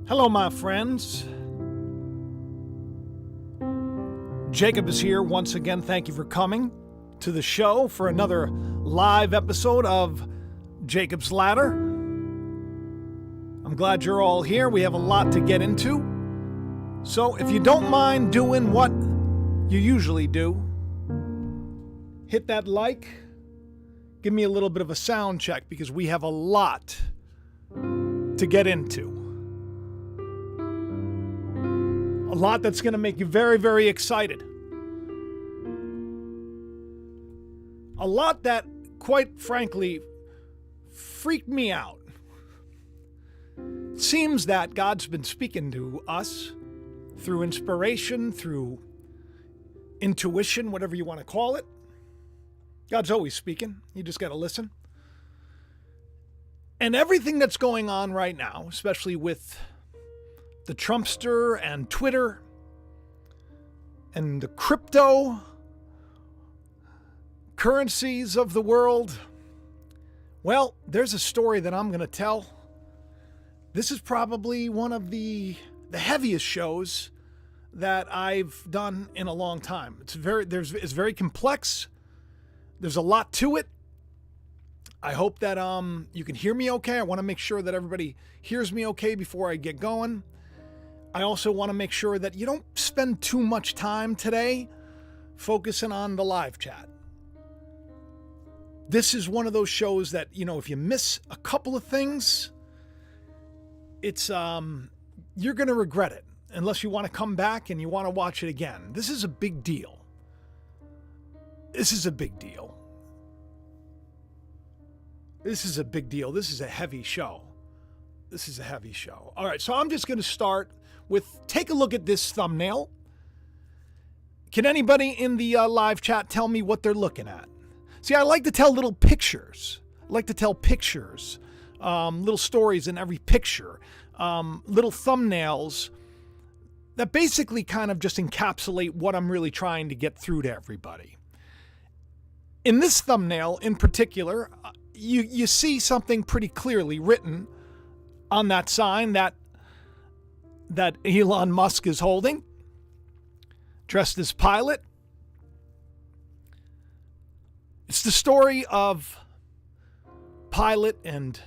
Hello, my friends. Jacob is here once again. Thank you for coming to the show for another live episode of Jacob's Ladder. I'm glad you're all here. We have a lot to get into. So if you don't mind doing what you usually do, hit that like, give me a little bit of a sound check because we have a lot to get into. A lot that's going to make you very, very excited. A lot that, quite frankly, freaked me out. It seems that God's been speaking to us through inspiration, through intuition, whatever you want to call it. God's always speaking. You just got to listen. And everything that's going on right now, especially with the Trumpster and Twitter and the crypto currencies of the world. Well, there's a story that I'm going to tell. This is probably one of the heaviest shows that I've done in a long time. It's very complex. There's a lot to it. I hope that you can hear me okay. I want to make sure that everybody hears me okay before I get going. I also want to make sure that you don't spend too much time today focusing on the live chat. This is one of those shows that, if you miss a couple of things, it's you're going to regret it unless you want to come back and you want to watch it again. This is a big deal. This is a big deal. This is a big deal. This is a heavy show. This is a heavy show. All right, so I'm just going to start with, take a look at this thumbnail. Can anybody in the live chat tell me what they're looking at? See, I like to tell little pictures. I like to tell pictures, little stories in every picture, little thumbnails that basically kind of just encapsulate what I'm really trying to get through to everybody. In this thumbnail in particular, you see something pretty clearly written on that sign that Elon Musk is holding, dressed as Pilate. It's the story of Pilate and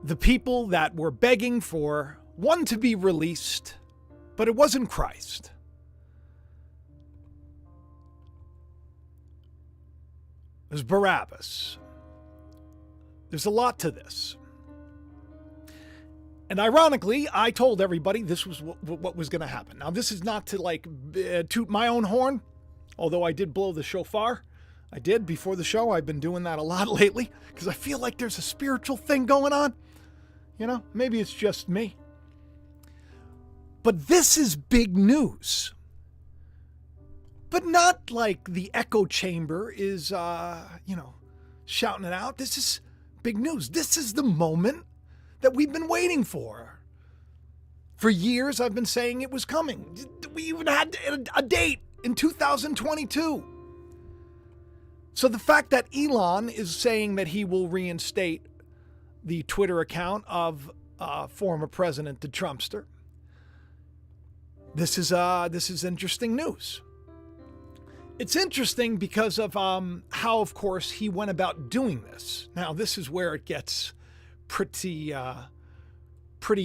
the people that were begging for one to be released, but it wasn't Christ. It was Barabbas. There's a lot to this. And ironically, I told everybody this was what was going to happen. Now, this is not to toot my own horn, although I did blow the shofar. I did before the show. I've been doing that a lot lately because I feel like there's a spiritual thing going on. Maybe it's just me. But this is big news. But not like the echo chamber is, shouting it out. This is big news. This is the moment that we've been waiting for. For years, I've been saying it was coming. We even had a date in 2022. So the fact that Elon is saying that he will reinstate the Twitter account of former President the Trumpster, this is interesting news. It's interesting because of how, of course, he went about doing this. Now, this is where it gets pretty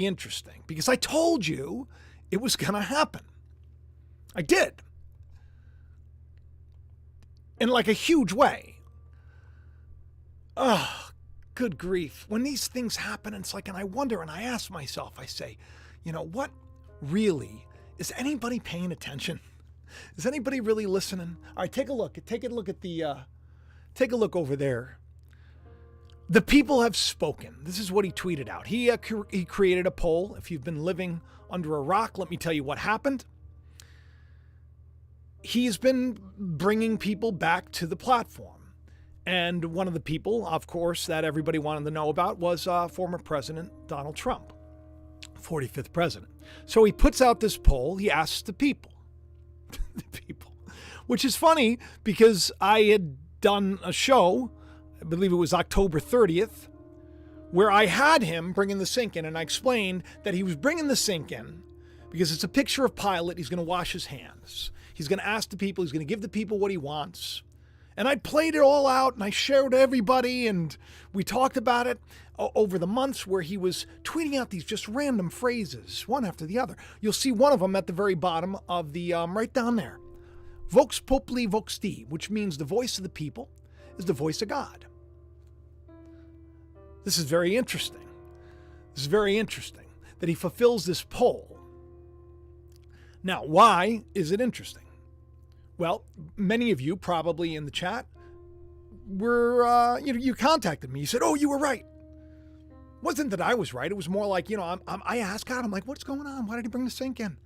interesting because I told you it was going to happen. I did. In like a huge way. Oh, good grief. When these things happen, it's like, and I wonder, and I ask myself, I say, what really, is anybody paying attention? Is anybody really listening? All right, take a look. Take a look over there. The people have spoken. This is what he tweeted out. He created a poll. If you've been living under a rock, let me tell you what happened. He's been bringing people back to the platform. And one of the people, of course, that everybody wanted to know about was former President Donald Trump, 45th president. So he puts out this poll. He asks the people, which is funny because I had done a show, I believe it was October 30th, where I had him bringing the sink in, and I explained that he was bringing the sink in because it's a picture of Pilate. He's going to wash his hands. He's going to ask the people. He's going to give the people what he wants. And I played it all out, and I shared everybody, and we talked about it over the months where he was tweeting out these just random phrases, one after the other. You'll see one of them at the very bottom of the, right down there. Vox populi vox Dei, which means the voice of the people is the voice of God. This is very interesting. This is very interesting that he fulfills this poll. Now, why is it interesting? Well, many of you probably in the chat were, you contacted me. You said, oh, you were right. It wasn't that I was right. It was more like, I asked God, I'm like, what's going on? Why did he bring the sink in?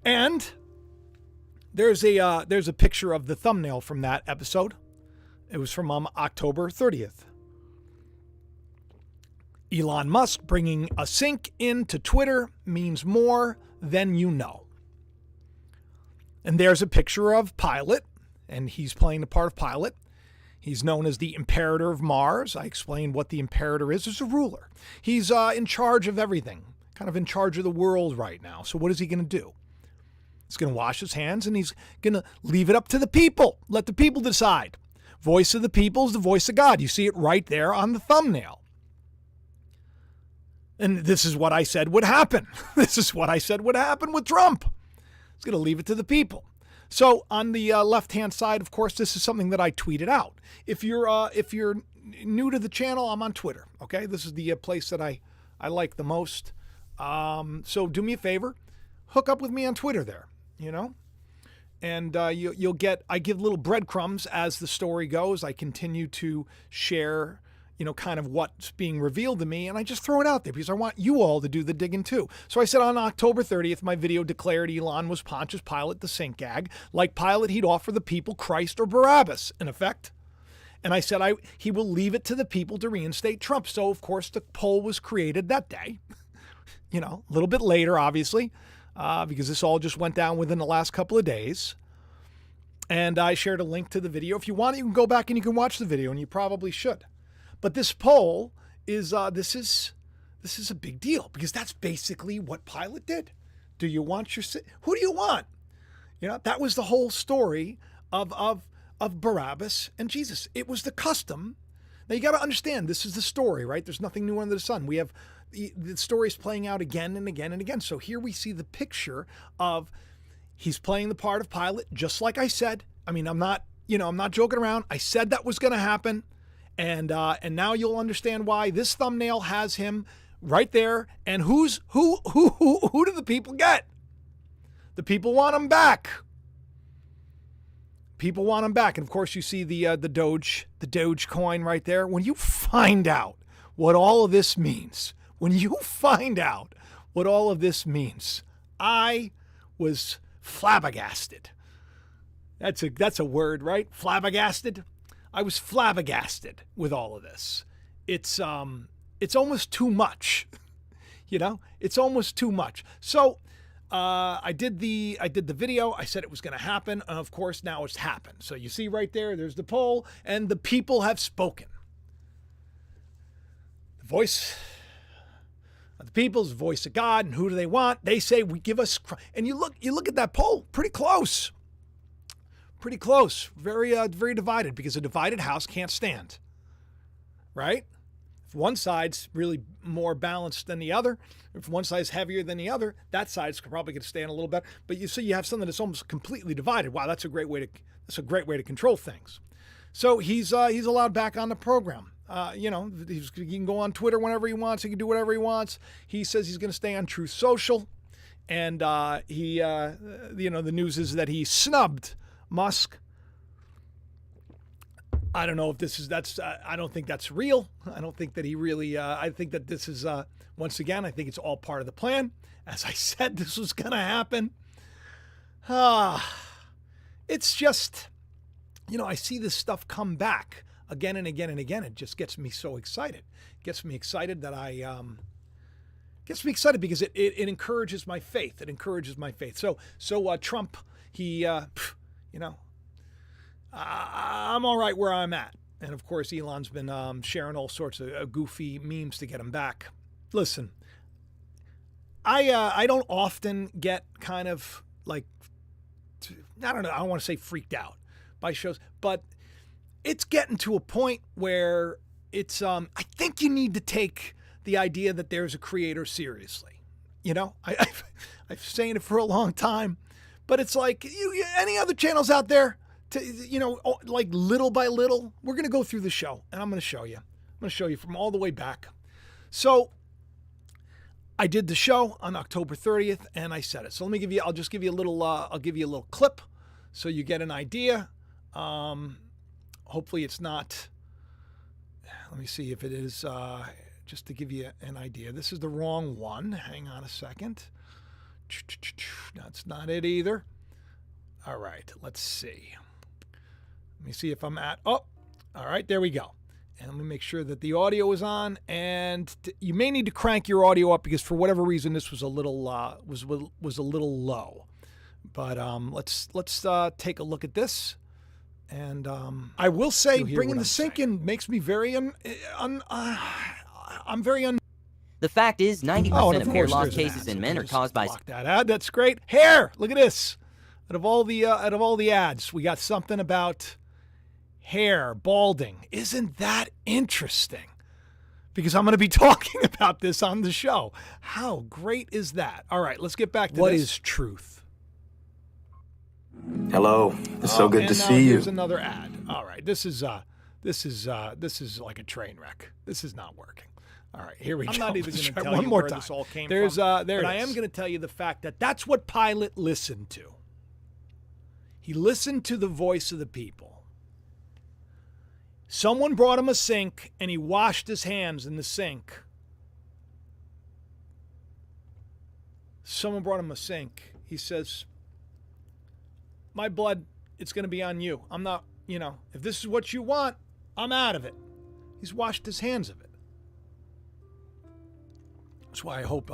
And there's a picture of the thumbnail from that episode. It was from October 30th. Elon Musk bringing a sink into Twitter means more than you know. And there's a picture of Pilate, and he's playing the part of Pilate. He's known as the Imperator of Mars. I explained what the Imperator is. He's a ruler. He's in charge of everything, kind of in charge of the world right now. So what is he going to do? He's going to wash his hands, and he's going to leave it up to the people. Let the people decide. Voice of the people is the voice of God. You see it right there on the thumbnail. And this is what I said would happen. This is what I said would happen with Trump. He's going to leave it to the people. So on the left-hand side, of course, this is something that I tweeted out. If you're new to the channel, I'm on Twitter. Okay, this is the place that I like the most. So do me a favor, hook up with me on Twitter there. And you'll get. I give little breadcrumbs as the story goes. I continue to share, kind of what's being revealed to me, and I just throw it out there because I want you all to do the digging too. So I said on October 30th, my video declared Elon was Pontius Pilate, the sink gag. Like Pilate, he'd offer the people Christ or Barabbas, in effect. And I said he will leave it to the people to reinstate Trump. So, of course, the poll was created that day, a little bit later, obviously, because this all just went down within the last couple of days. And I shared a link to the video. If you want, you can go back and you can watch the video, and you probably should. But this poll is this is a big deal because that's basically what Pilate did. Do you want who do you want? That was the whole story of Barabbas and Jesus. It was the custom. Now you got to understand, this is the story, right? There's nothing new under the sun. We have the story is playing out again and again and again. So here we see the picture of he's playing the part of Pilate, just like I said. I mean, I'm not joking around. I said that was going to happen. And now you'll understand why this thumbnail has him right there. And who do the people get? The people want him back. People want him back. And of course, you see the Doge coin right there. When you find out what all of this means, I was flabbergasted. That's a word, right? Flabbergasted. I was flabbergasted with all of this. It's almost too much, It's almost too much. So I did the video. I said it was going to happen, and of course now it's happened. So you see right there. There's the poll, and the people have spoken. The voice of the people is the voice of God, and who do they want? They say, "We give us." And you look at that poll, pretty close. Pretty close, very divided, because a divided house can't stand, right? If one side's really more balanced than the other, if one side's heavier than the other, that side's probably going to stand a little better. But you see, you have something that's almost completely divided. Wow, that's a great way to control things. So he's allowed back on the program. He can go on Twitter whenever he wants. He can do whatever he wants. He says he's going to stay on Truth Social, and the news is that he snubbed Musk. I don't know if I don't think that's real. I don't think that he really, I think that this is, once again, I think it's all part of the plan. As I said, this was going to happen. It's just, I see this stuff come back again and again and again. It just gets me so excited. It gets me excited that gets me excited because it encourages my faith. It encourages my faith. So Trump, he, I'm all right where I'm at. And of course, Elon's been sharing all sorts of goofy memes to get him back. Listen, I don't often get kind of like, I don't know, I don't want to say freaked out by shows, but it's getting to a point where it's, I think you need to take the idea that there's a creator seriously. You know, I've saying it for a long time, but it's like any other channels out there, like little by little, we're going to go through the show and I'm going to show you. I'm going to show you from all the way back. So I did the show on October 30th and I said it. So I'll just give you a little clip so you get an idea. Hopefully it's not, let me see if it is, just to give you an idea. This is the wrong one. Hang on a second. That's not it either. All right, let's see. Let me see if I'm all right, there we go. And let me make sure that the audio is on. And you may need to crank your audio up because for whatever reason this was a little was a little low. But let's take a look at this. And I will say, bringing the sync in makes me very I'm very The fact is, 90% of hair loss cases in men are caused by... Block that ad. That's great. Hair. Look at this. Out of all the ads, we got something about hair, balding. Isn't that interesting? Because I'm going to be talking about this on the show. How great is that? All right, let's get back to what is truth. Hello. It's so good to see you. Here's another ad. All right, this is like a train wreck. This is not working. All right, here we go. I'm not even going to tell you where this all came from. But I am going to tell you the fact that that's what Pilate listened to. He listened to the voice of the people. Someone brought him a sink, and he washed his hands in the sink. Someone brought him a sink. He says, my blood, it's going to be on you. I'm not, if this is what you want, I'm out of it. He's washed his hands of it. That's why I hope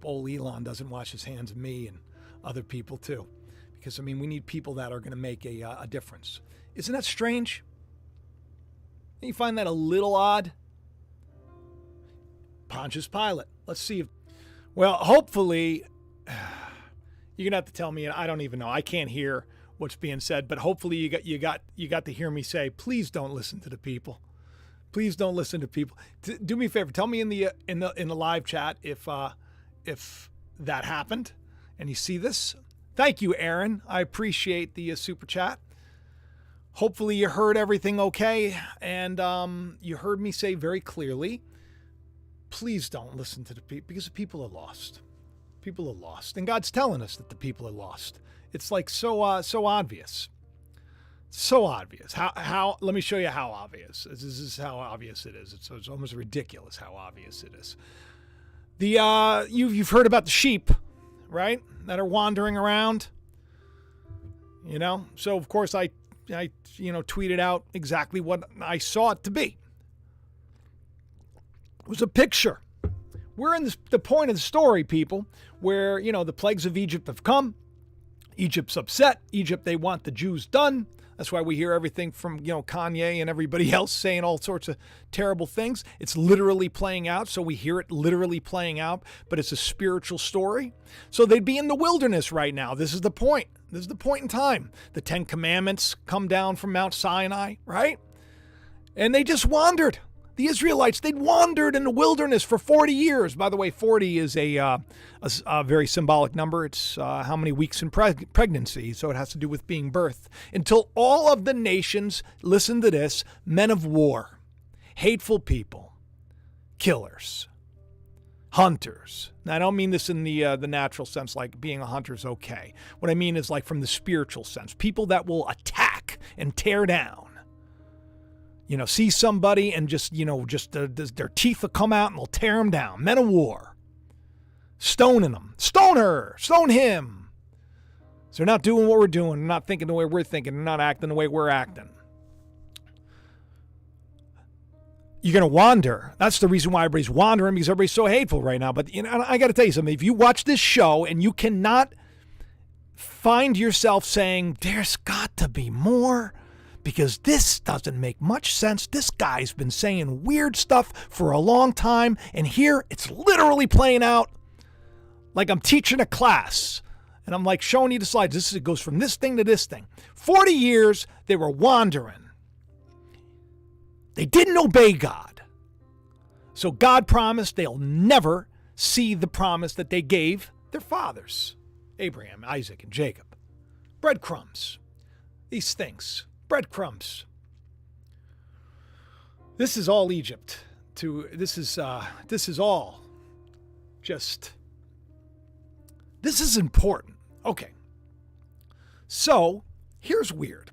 old Elon doesn't wash his hands of me and other people too. Because, we need people that are going to make a difference. Isn't that strange? Don't you find that a little odd? Pontius Pilate. Let's see if... Well, hopefully... You're going to have to tell me, I don't even know. I can't hear what's being said, but hopefully you got to hear me say, please don't listen to the people. Please don't listen to people. Do me a favor. Tell me in the live chat if that happened and you see this. Thank you, Aaron. I appreciate the super chat. Hopefully you heard everything okay, and you heard me say very clearly, please don't listen to the people because the people are lost. People are lost, and God's telling us that the people are lost. It's like so obvious. So obvious. How? Let me show you how obvious. This is how obvious it is. It's almost ridiculous how obvious it is. You've heard about the sheep, right? That are wandering around. So of course I tweeted out exactly what I saw it to be. It was a picture. We're in the point of the story, people, where the plagues of Egypt have come. Egypt's upset. Egypt, they want the Jews done. That's why we hear everything from, Kanye and everybody else saying all sorts of terrible things. It's literally playing out, so we hear it literally playing out, but it's a spiritual story. So they'd be in the wilderness right now. This is the point. This is the point in time. The 10 Commandments come down from Mount Sinai, right? And they just wandered. The Israelites, they'd wandered in the wilderness for 40 years. By the way, 40 is a very symbolic number. It's how many weeks in pregnancy, so it has to do with being birthed. Until all of the nations, listen to this, men of war, hateful people, killers, hunters. Now, I don't mean this in the natural sense, like being a hunter is okay. What I mean is like from the spiritual sense, people that will attack and tear down. See somebody and just their teeth will come out and they'll tear them down. Men of war. Stoning them. Stone her. Stone him. So they're not doing what we're doing. They're not thinking the way we're thinking. They're not acting the way we're acting. You're going to wander. That's the reason why everybody's wandering, because everybody's so hateful right now. But I got to tell you something. If you watch this show and you cannot find yourself saying, there's got to be more, because this doesn't make much sense. This guy's been saying weird stuff for a long time, and here it's literally playing out like I'm teaching a class. And I'm like showing you the slides. It goes from this thing to this thing. 40 years they were wandering. They didn't obey God. So God promised they'll never see the promise that they gave their fathers, Abraham, Isaac, and Jacob. Breadcrumbs. These things. Breadcrumbs. This is all Egypt. This is all just... This is important. Okay. So, here's weird.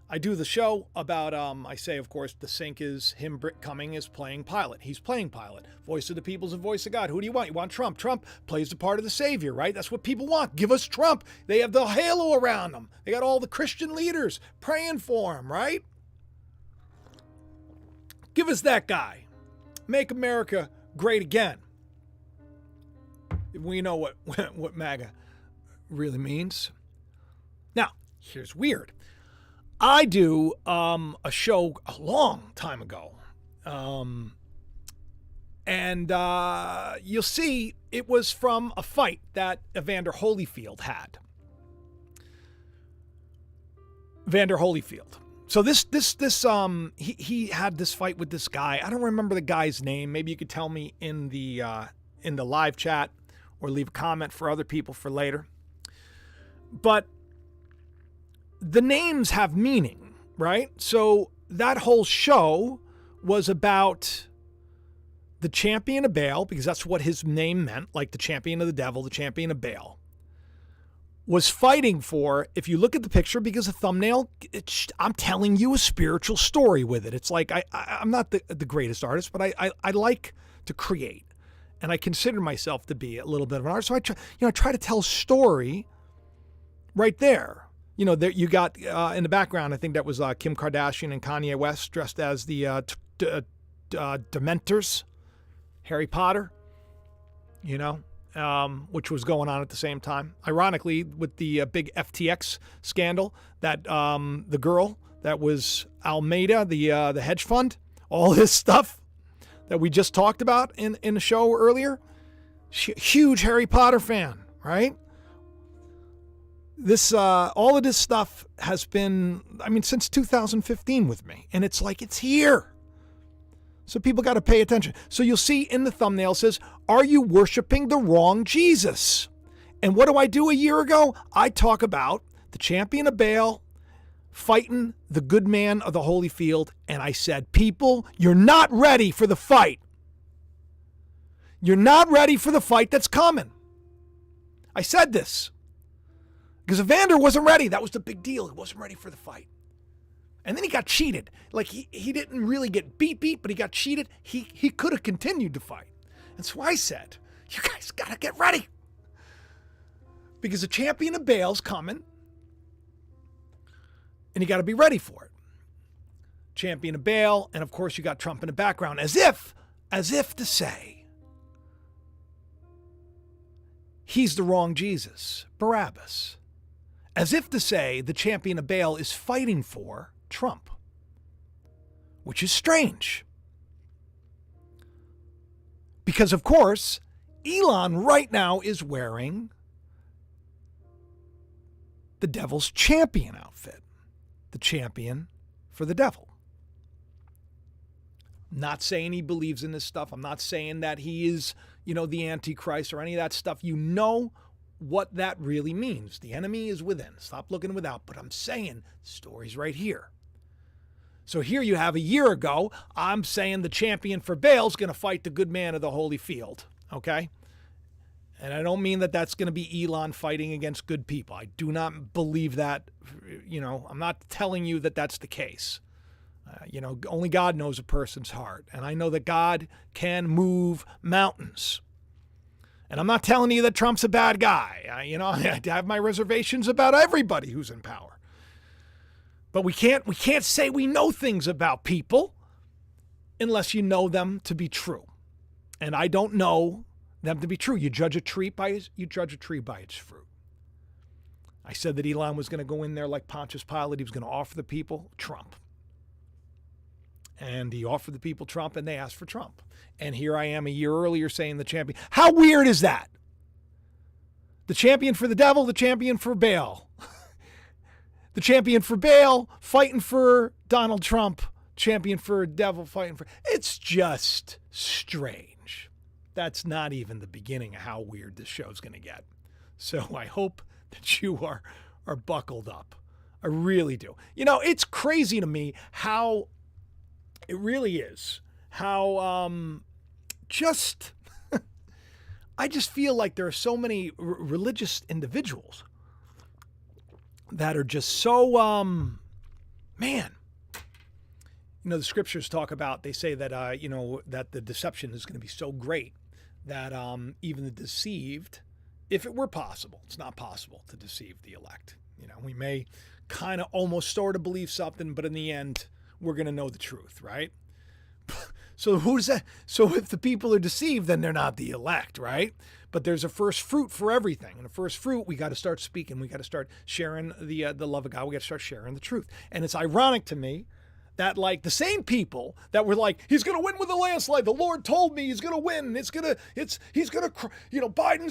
I do the show about, I say, of course, the sync is him, Britt Cumming, is playing pilot. He's playing pilot. Voice of the people's a voice of God. Who do you want? You want Trump. Trump plays the part of the savior, right? That's what people want. Give us Trump. They have the halo around them. They got all the Christian leaders praying for him, right? Give us that guy. Make America great again. We know what MAGA really means. Now, here's weird. I do a show a long time ago. And you'll see it was from a fight that Evander Holyfield had. Evander Holyfield. So he had this fight with this guy. I don't remember the guy's name. Maybe you could tell me in the live chat or leave a comment for other people for later. But the names have meaning, right? So that whole show was about the champion of Baal, because that's what his name meant, like the champion of the devil, the champion of Baal, was fighting for, if you look at the picture, because the thumbnail, I'm telling you a spiritual story with it. It's like, I'm not the greatest artist, but I like to create. And I consider myself to be a little bit of an artist. So I try to tell a story right there. You know, there you got in the background, I think that was Kim Kardashian and Kanye West dressed as the Dementors, Harry Potter, you know, which was going on at the same time. Ironically, with the big FTX scandal, that the girl that was Almeida, the hedge fund, all this stuff that we just talked about in the show earlier, huge Harry Potter fan, right? This all of this stuff has been, since 2015 with me, and it's like it's here. So people got to pay attention. So you'll see in the thumbnail says, "Are you worshiping the wrong Jesus?" And what do I do a year ago? I talk about the champion of Baal fighting the good man of the Holyfield, and I said, people, you're not ready for the fight. You're not ready for the fight that's coming. I said this. Because Evander wasn't ready. That was the big deal. He wasn't ready for the fight. And then he got cheated. Like, he didn't really get beat, but he got cheated. He could have continued to fight. And so I said, you guys got to get ready. Because the champion of Baal's coming. And you got to be ready for it. Champion of Baal. And of course, you got Trump in the background. As if to say, he's the wrong Jesus, Barabbas. As if to say the champion of Baal is fighting for Trump, which is strange. Because, of course, Elon right now is wearing the devil's champion outfit, the champion for the devil. I'm not saying he believes in this stuff. I'm not saying that he is, the Antichrist or any of that stuff. You know what that really means. The enemy is within. Stop looking without. But I'm saying the story's right here. So here you have a year ago, I'm saying the champion for Baal's going to fight the good man of the Holyfield. Okay? And I don't mean that that's going to be Elon fighting against good people. I do not believe that. I'm not telling you that that's the case. Only God knows a person's heart. And I know that God can move mountains. And I'm not telling you that Trump's a bad guy. I have my reservations about everybody who's in power. But we can't say we know things about people unless you know them to be true. And I don't know them to be true. You judge a tree by its fruit. I said that Elon was going to go in there like Pontius Pilate. He was going to offer the people Trump. And he offered the people Trump, and they asked for Trump. And here I am a year earlier saying the champion. How weird is that? The champion for the devil, the champion for Baal. The champion for Baal, fighting for Donald Trump. Champion for devil, fighting for... It's just strange. That's not even the beginning of how weird this show's going to get. So I hope that you are buckled up. I really do. You know, it's crazy to me how... It really is. How just... I just feel like there are so many religious individuals that are just so, man. You know, the scriptures talk about, they say that, that the deception is going to be so great that even the deceived, if it were possible, it's not possible to deceive the elect. You know, we may kind of almost sort of believe something, but in the end, we're going to know the truth, right? So who's that? So if the people are deceived, then they're not the elect, right? But there's a first fruit for everything. And the first fruit, we got to start speaking. We got to start sharing the love of God. We got to start sharing the truth. And it's ironic to me that like the same people that were like, he's going to win with a landslide. The Lord told me he's going to win. Biden's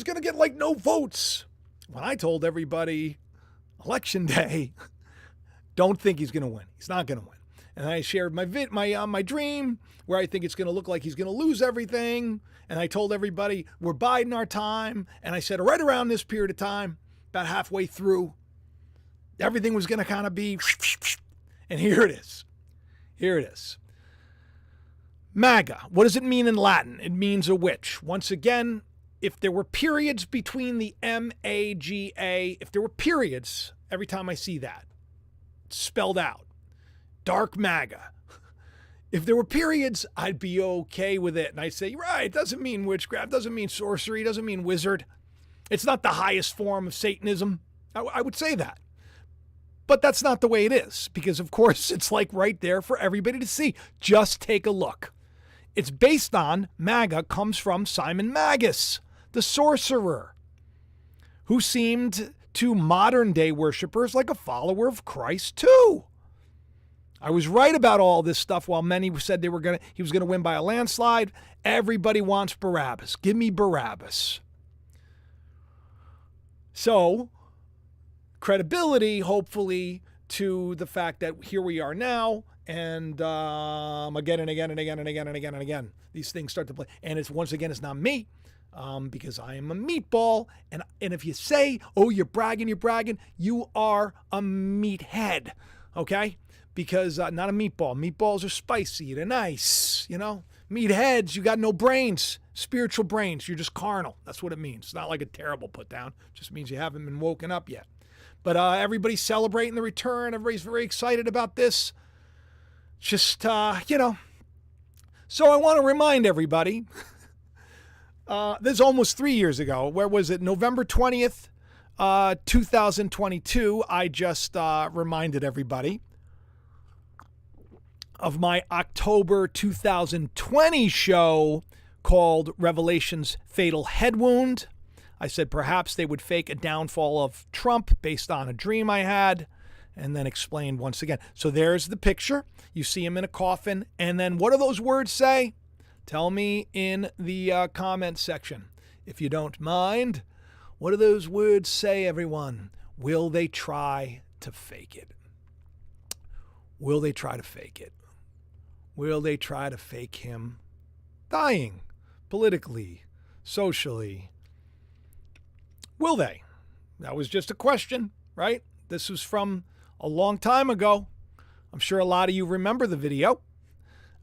going to get like no votes. When I told everybody election day, don't think he's going to win. He's not going to win. And I shared my dream where I think it's going to look like he's going to lose everything. And I told everybody we're biding our time. And I said right around this period of time, about halfway through, everything was going to kind of be, and here it is. Here it is. MAGA. What does it mean in Latin? It means a witch. Once again, if there were periods between the MAGA, if there were periods, every time I see that, it's spelled out. Dark MAGA. If there were periods, I'd be okay with it. And I say, right, it doesn't mean witchcraft, doesn't mean sorcery, doesn't mean wizard. It's not the highest form of Satanism. I would say that. But that's not the way it is, because of course it's like right there for everybody to see. Just take a look. It's based on, MAGA comes from Simon Magus, the sorcerer, who seemed to modern day worshipers like a follower of Christ too. I was right about all this stuff while many said he was going to win by a landslide. Everybody wants Barabbas. Give me Barabbas. So, credibility, hopefully, to the fact that here we are now, and again and again and again and again and again and again, these things start to play. And it's once again, it's not me, because I am a meatball. And if you say, oh, you're bragging, you are a meathead, okay? Because not a meatball. Meatballs are spicy. They're nice, you know. Meatheads, you got no brains, spiritual brains. You're just carnal. That's what it means. It's not like a terrible put down. It just means you haven't been woken up yet. But everybody's celebrating the return. Everybody's very excited about this. Just, So I want to remind everybody, this is almost 3 years ago. Where was it? November 20th, 2022. I just reminded everybody of my October 2020 show called Revelation's Fatal Head Wound. I said perhaps they would fake a downfall of Trump based on a dream I had, and then explained once again. So there's the picture. You see him in a coffin. And then what do those words say? Tell me in the comment section, if you don't mind. What do those words say, everyone? Will they try to fake it? Will they try to fake it? Will they try to fake him dying politically, socially? Will they? That was just a question, right? This was from a long time ago. I'm sure a lot of you remember the video.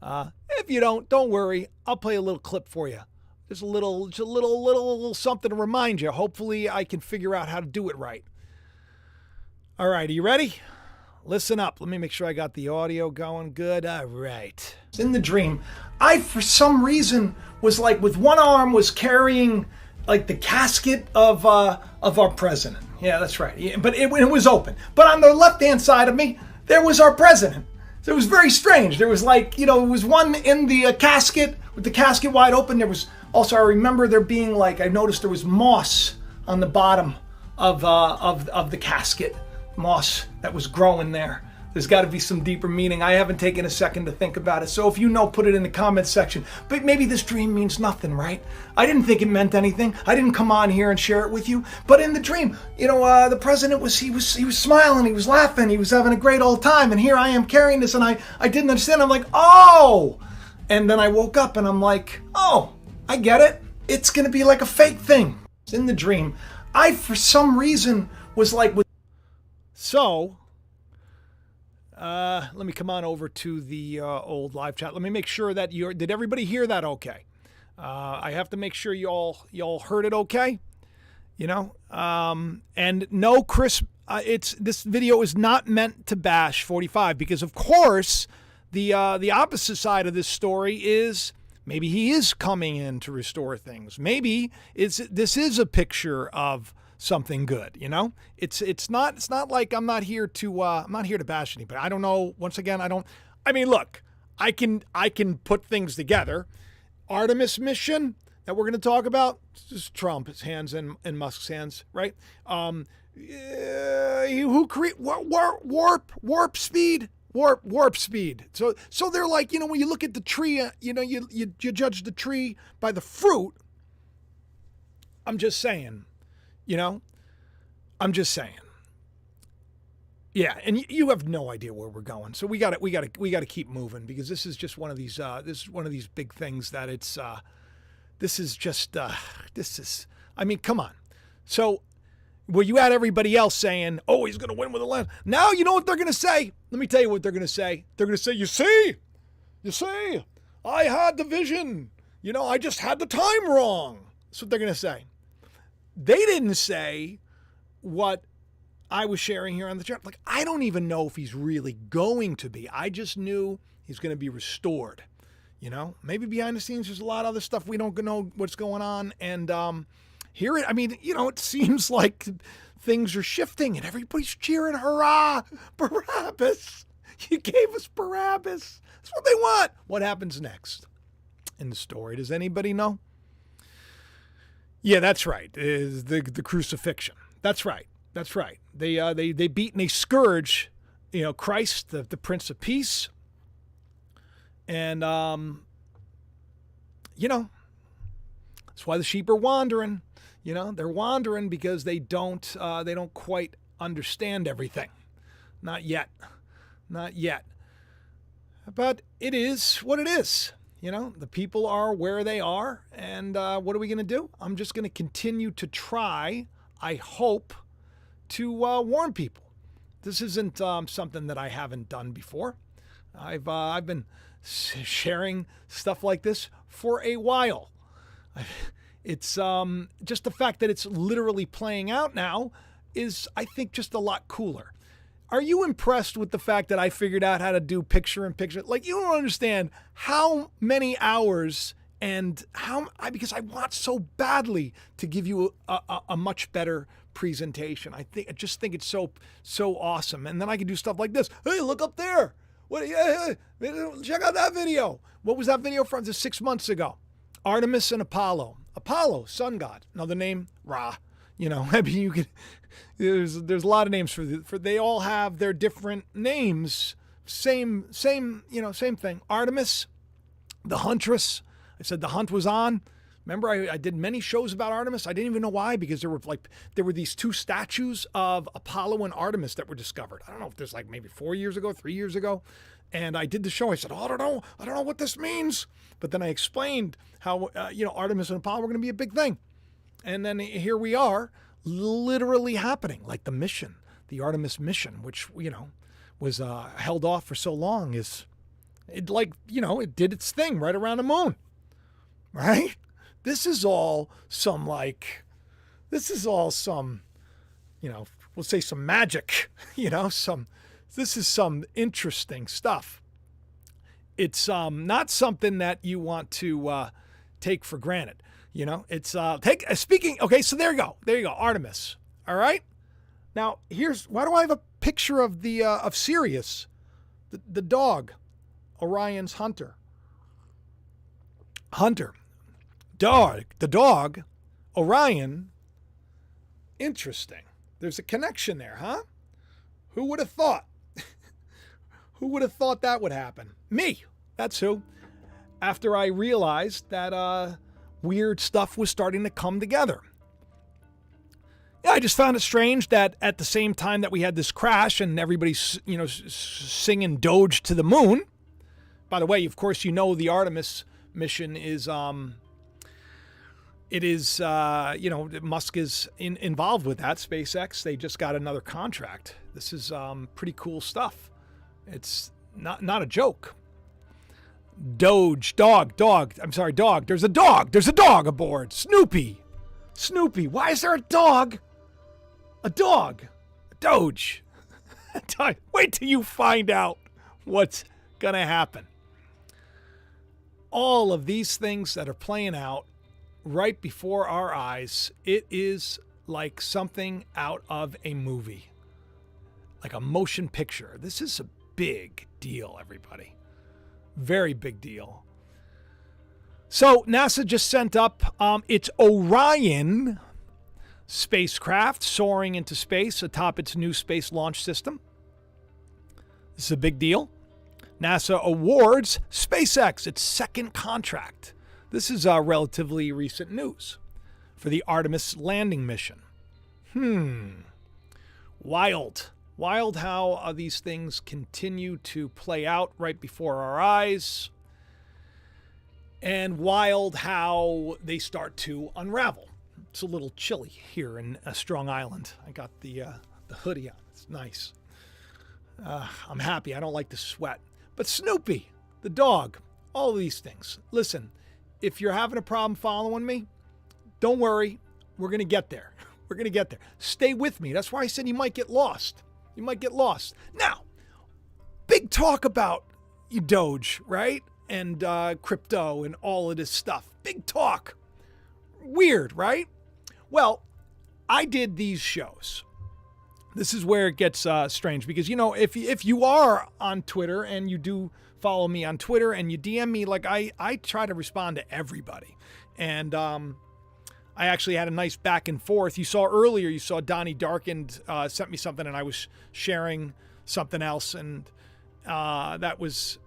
If you don't worry. I'll play a little clip for you. Just a little something to remind you. Hopefully I can figure out how to do it right. All right, are you ready? Listen up. Let me make sure I got the audio going good. All right. In the dream, I, for some reason, was like with one arm was carrying like the casket of our president. Yeah, that's right. Yeah, but it was open. But on the left-hand side of me, there was our president. So it was very strange. There was like, it was one in the casket with the casket wide open. There was also, I remember there being like, I noticed there was moss on the bottom of the casket moss that was growing there. There's got to be some deeper meaning. I haven't taken a second to think about it. So if you know, put it in the comments section. But maybe this dream means nothing, right? I didn't think it meant anything. I didn't come on here and share it with you. But in the dream, the president was smiling, he was laughing, he was having a great old time. And here I am carrying this, and I didn't understand. I'm like, oh! And then I woke up and I'm like, oh, I get it. It's going to be like a fake thing. In the dream, I, for some reason, was like... So... let me come on over to the old live chat. Let me make sure that did everybody hear that okay? I have to make sure y'all heard it okay, and no, Chris, this video is not meant to bash 45, because of course the opposite side of this story is maybe he is coming in to restore things. Maybe this is a picture of something good, It's not like I'm not here to bash anybody. I don't know. Once again, look, I can put things together. Artemis mission that we're going to talk about, this is Trump's hands in Musk's hands, right? Who create warp speed? Warp speed. So they're like, when you look at the tree, you judge the tree by the fruit. I'm just saying. I'm just saying. Yeah, and you have no idea where we're going. So we got to keep moving, because this is just one of these big things that it's come on. So you had everybody else saying, "Oh, he's going to win with a land." Now you know what they're going to say. Let me tell you what they're going to say. They're going to say, "You see, I had the vision. I just had the time wrong." That's what they're going to say. They didn't say what I was sharing here on the chat. Like, I don't even know if he's really going to be. I just knew he's going to be restored. Maybe behind the scenes there's a lot of other stuff we don't know what's going on. And it seems like things are shifting and everybody's cheering. Hurrah, Barabbas. You gave us Barabbas. That's what they want. What happens next in the story? Does anybody know? Yeah, that's right. Is the crucifixion. That's right. They beat and they scourge, Christ, the Prince of Peace. And that's why the sheep are wandering. They're wandering because they don't quite understand everything. Not yet. But it is what it is. The people are where they are, and what are we going to do? I'm just going to continue to try, I hope, to warn people. This isn't something that I haven't done before. I've been sharing stuff like this for a while. It's just the fact that it's literally playing out now is, I think, just a lot cooler. Are you impressed with the fact that I figured out how to do picture-in-picture? Like, you don't understand how many hours and because I want so badly to give you a much better presentation. I just think it's so awesome. And then I can do stuff like this. Hey, look up there. Check out that video. What was that video from? Just 6 months ago. Artemis and Apollo. Apollo, sun god. Another name, Ra. You could. There's a lot of names for they all have their different names. Same thing. Artemis, the huntress. I said the hunt was on. Remember, I did many shows about Artemis. I didn't even know why, because there were these two statues of Apollo and Artemis that were discovered. I don't know if there's maybe 4 years ago, 3 years ago. And I did the show. I said, I don't know what this means. But then I explained how Artemis and Apollo were going to be a big thing. And then here we are, literally happening, like the mission, the Artemis mission, which, was held off for so long, it did its thing right around the moon, right? This is all some, we'll say some magic, this is some interesting stuff. It's not something that you want to take for granted. It's speaking. Okay, so there you go, Artemis. All right. Now why do I have a picture of of Sirius, the dog, Orion's hunter. The dog, Orion, Interesting. There's a connection there, huh? Who would have thought? Who would have thought that would happen? Me. That's who. After I realized that weird stuff was starting to come together. Yeah, I just found it strange that at the same time that we had this crash and everybody's, singing Doge to the moon. By the way, of course, the Artemis mission is, Musk is involved with that. SpaceX, they just got another contract. This is pretty cool stuff. It's not a joke. Dog. There's a dog aboard. Snoopy. Why is there a dog? A dog. A Doge. Wait till you find out what's going to happen. All of these things that are playing out right before our eyes, it is like something out of a movie, like a motion picture. This is a big deal, everybody. Very big deal. So NASA just sent up its Orion spacecraft soaring into space atop its new space launch system. This is a big deal. NASA awards SpaceX its second contract. This is relatively recent news for the Artemis landing mission. Wild. Wild how these things continue to play out right before our eyes. And wild how they start to unravel. It's a little chilly here in Strong Island. I got the hoodie on. It's nice. I'm happy. I don't like to sweat. But Snoopy, the dog, all of these things. Listen, if you're having a problem following me, don't worry. We're going to get there. We're going to get there. Stay with me. That's why I said you might get lost. You might get lost. Now, big talk about Doge, right? And crypto and all of this stuff. Big talk. Weird, right? Well, I did these shows. This is where it gets strange because, if you are on Twitter and you do follow me on Twitter and you DM me, like I try to respond to everybody. And I actually had a nice back and forth. You saw Donnie Darkened sent me something and I was sharing something else. And that was,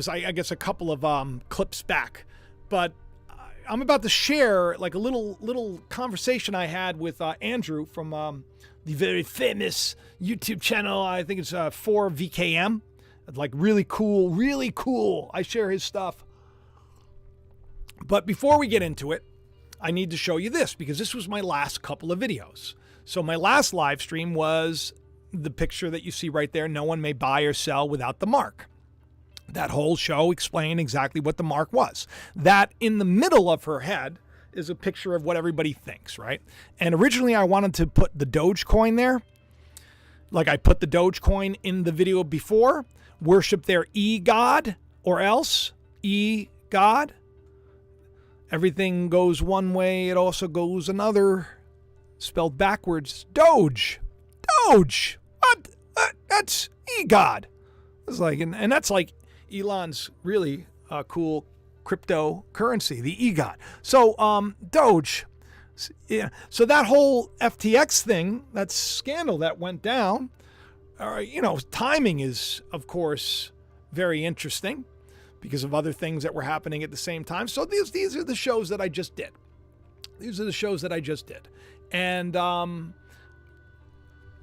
I guess, a couple of clips back. But I'm about to share like a little conversation I had with Andrew from the very famous YouTube channel. I think it's 4VKM. Like really cool. I share his stuff. But before we get into it, I need to show you this because this was my last couple of videos. So my last live stream was the picture that you see right there. No one may buy or sell without the mark. That whole show explained exactly what the mark was. That in the middle of her head is a picture of what everybody thinks, right? And originally I wanted to put the Dogecoin there. Like I put the Dogecoin in the video before. Worship their e-god or else e-god. Everything goes one way, it also goes another. Spelled backwards. Doge. What? That's e-god. It's like, and that's like Elon's really cool cryptocurrency, the e-god. So Doge. Yeah. So that whole FTX thing, that scandal that went down, timing is, of course, very interesting because of other things that were happening at the same time. So these are the shows that I just did. And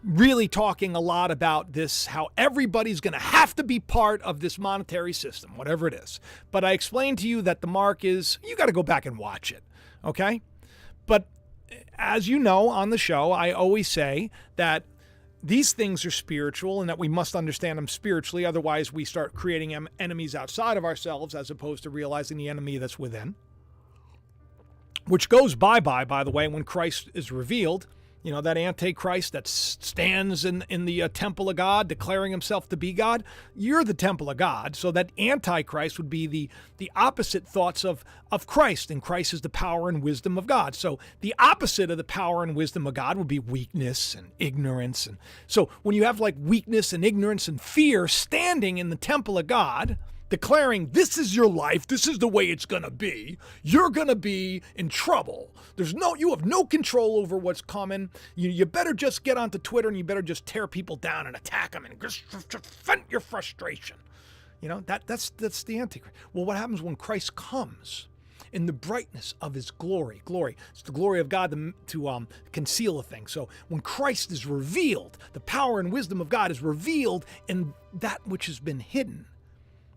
really talking a lot about this, how everybody's going to have to be part of this monetary system, whatever it is. But I explained to you that the mark is, you got to go back and watch it, okay? But as you know, on the show, I always say that these things are spiritual and that we must understand them spiritually. Otherwise, we start creating enemies outside of ourselves as opposed to realizing the enemy that's within, which goes bye-bye, by the way, when Christ is revealed. That Antichrist that stands in the temple of God, declaring himself to be God. You're the temple of God. So that Antichrist would be the opposite thoughts of Christ. And Christ is the power and wisdom of God. So the opposite of the power and wisdom of God would be weakness and ignorance. And so when you have like weakness and ignorance and fear standing in the temple of God, declaring this is your life, this is the way it's going to be, you're going to be in trouble. You have no control over what's coming. You better just get onto Twitter and you better just tear people down and attack them and just vent your frustration. That's the Antichrist. Well, what happens when Christ comes in the brightness of his glory? It's the glory of God to conceal a thing. So when Christ is revealed, the power and wisdom of God is revealed in that which has been hidden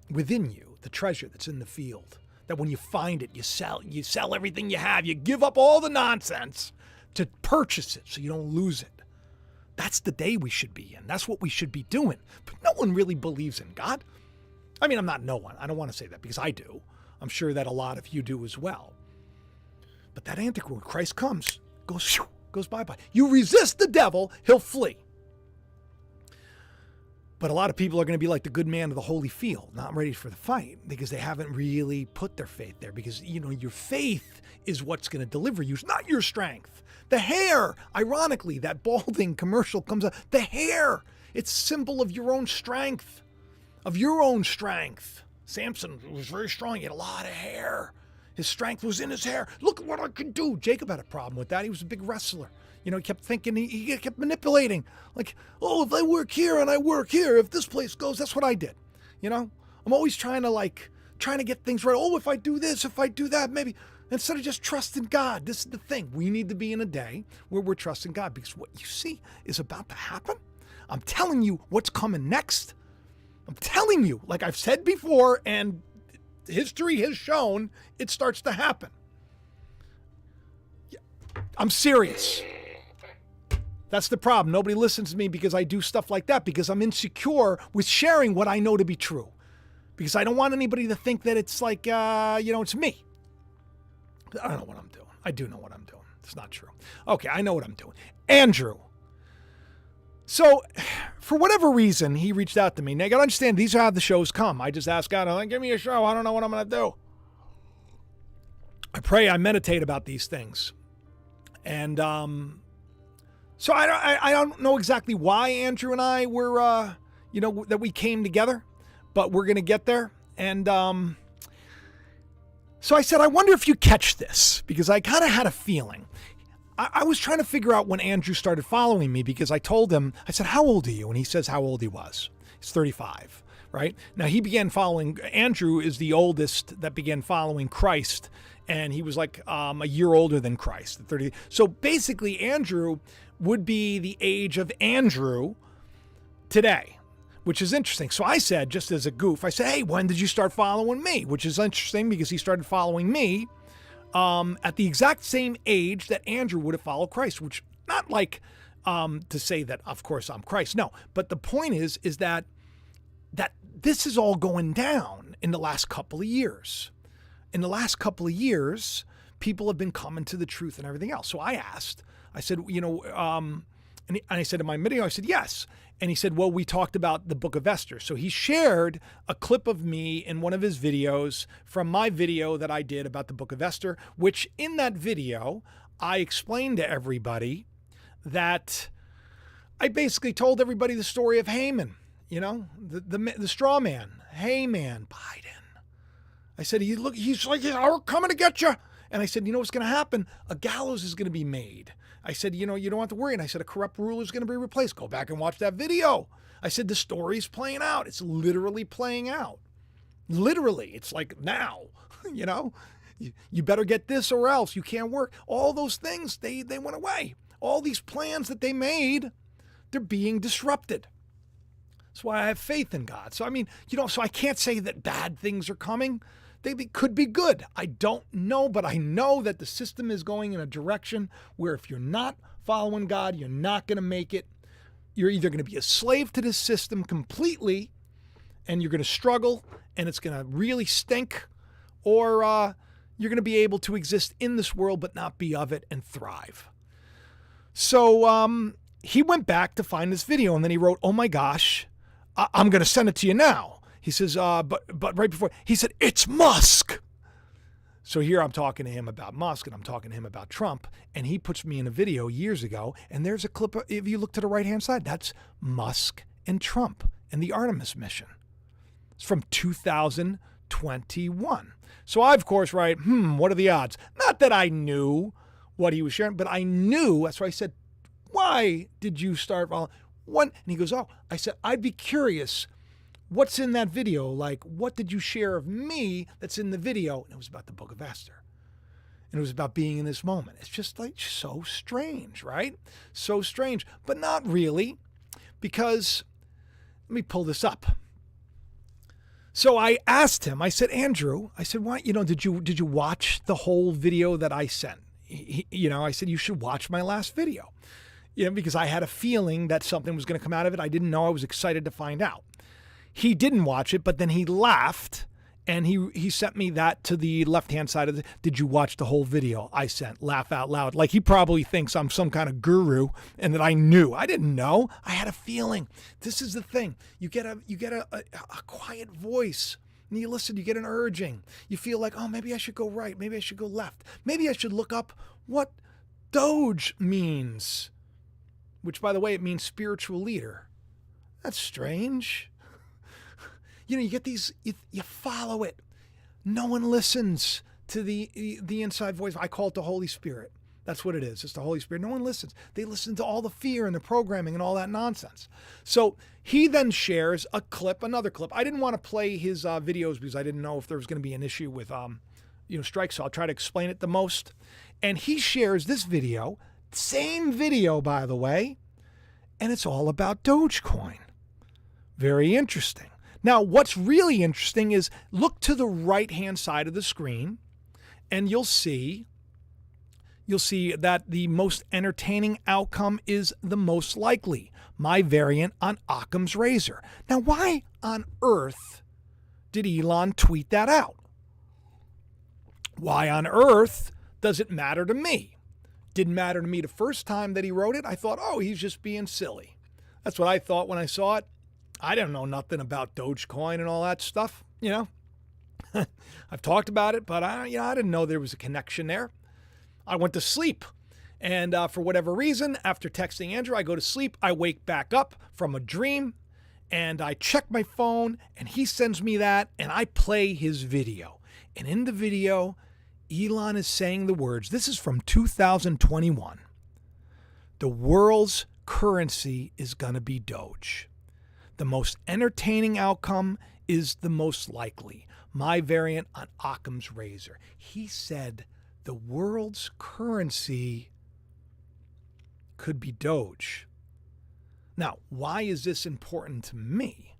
within you, the treasure that's in the field. That when you find it, you sell everything you have, you give up all the nonsense to purchase it so you don't lose it. That's the day we should be in. That's what we should be doing. But no one really believes in God. I mean, I'm not no one. I don't want to say that because I do. I'm sure that a lot of you do as well. But that Antichrist, when Christ comes, goes bye-bye. You resist the devil, he'll flee. But a lot of people are going to be like the good man of the holy field, not ready for the fight because they haven't really put their faith there. Because, your faith is what's going to deliver you. It's not your strength. The hair, ironically, that balding commercial comes out. The hair, it's a symbol of your own strength. Samson was very strong. He had a lot of hair. His strength was in his hair. Look at what I can do. Jacob had a problem with that. He was a big wrestler. He kept thinking, he kept manipulating. Like, if I work here and I work here, if this place goes, that's what I did. I'm always trying to get things right. If I do this, if I do that, maybe. Instead of just trusting God. This is the thing. We need to be in a day where we're trusting God because what you see is about to happen. I'm telling you what's coming next. I'm telling you, like I've said before, and history has shown, it starts to happen. I'm serious. That's the problem. Nobody listens to me because I do stuff like that, because I'm insecure with sharing what I know to be true. Because I don't want anybody to think that it's like, it's me. I don't know what I'm doing. I do know what I'm doing. It's not true. Okay, I know what I'm doing. Andrew. So, for whatever reason, he reached out to me. Now, you got to understand, these are how the shows come. I just ask God, give me a show. I don't know what I'm going to do. I pray, I meditate about these things. And so I don't know exactly why Andrew and I were, that we came together, but we're going to get there. And so I said, I wonder if you catch this, because I kind of had a feeling. I was trying to figure out when Andrew started following me, because I told him, I said, how old are you? And he says how old he was. He's 35, right? Now he began following, Andrew is the oldest that began following Christ. And he was like a year older than Christ, 30. So basically Andrew would be the age of Andrew today, which is interesting. So I said, just as a goof, I said, hey, when did you start following me? Which is interesting because he started following me at the exact same age that Andrew would have followed Christ, which not like to say that, of course, I'm Christ. No, but the point is that this is all going down in the last couple of years. In the last couple of years, people have been coming to the truth and everything else. So I asked, I said, and I said in my video, I said, yes. And he said, well, we talked about the book of Esther. So he shared a clip of me in one of his videos from my video that I did about the book of Esther, which in that video, I explained to everybody that I basically told everybody the story of Haman, the straw man, Haman, Biden. I said, he's like, we're coming to get you. And I said, what's going to happen? A gallows is going to be made. I said, you don't have to worry. And I said, a corrupt ruler is going to be replaced. Go back and watch that video. I said, the story's playing out. It's literally playing out. Literally. It's like now, you better get this or else. You can't work. All those things, they went away. All these plans that they made, they're being disrupted. That's why I have faith in God. So, so I can't say that bad things are coming. They could be good. I don't know, but I know that the system is going in a direction where if you're not following God, you're not going to make it. You're either going to be a slave to this system completely, and you're going to struggle, and it's going to really stink, or you're going to be able to exist in this world but not be of it and thrive. So he went back to find this video, and then he wrote, oh my gosh, I'm going to send it to you now. He says, but right before, he said, it's Musk. So here I'm talking to him about Musk, and I'm talking to him about Trump, and he puts me in a video years ago, and there's a clip, if you look to the right-hand side, that's Musk and Trump and the Artemis mission. It's from 2021. So I, of course, write, what are the odds? Not that I knew what he was sharing, but I knew. That's why I said, why did you start following? And he goes, I said, I'd be curious. What's in that video? Like, what did you share of me that's in the video? And it was about the book of Esther. And it was about being in this moment. It's just like so strange, right? So strange, but not really, because let me pull this up. So I asked him, I said, Andrew, why, did you watch the whole video that I sent? I said, you should watch my last video, because I had a feeling that something was going to come out of it. I didn't know. I was excited to find out. He didn't watch it, but then he laughed and he sent me that to the left-hand side of did you watch the whole video I sent? Laugh out loud. Like he probably thinks I'm some kind of guru and that I knew. I didn't know. I had a feeling. This is the thing. You get a quiet voice and you listen, you get an urging. You feel like, oh, maybe I should go right. Maybe I should go left. Maybe I should look up what Doge means, which, by the way, it means spiritual leader. That's strange. You get these, you follow it. No one listens to the inside voice. I call it the Holy Spirit. That's what it is. It's the Holy Spirit. No one listens. They listen to all the fear and the programming and all that nonsense. So he then shares another clip. I didn't want to play his videos because I didn't know if there was going to be an issue with, strikes. So I'll try to explain it the most. And he shares this video, same video, by the way, and it's all about Dogecoin. Very interesting. Now, what's really interesting is look to the right-hand side of the screen, and you'll see that the most entertaining outcome is the most likely, my variant on Occam's razor. Now, why on earth did Elon tweet that out? Why on earth does it matter to me? Didn't matter to me the first time that he wrote it. I thought, he's just being silly. That's what I thought when I saw it. I didn't know nothing about Dogecoin and all that stuff, I've talked about it, but I didn't know there was a connection there. I went to sleep, and for whatever reason, after texting Andrew, I go to sleep. I wake back up from a dream, and I check my phone, and he sends me that, and I play his video. And in the video, Elon is saying the words. This is from 2021. The world's currency is going to be Doge. The most entertaining outcome is the most likely. My variant on Occam's razor. He said the world's currency could be Doge. Now, why is this important to me?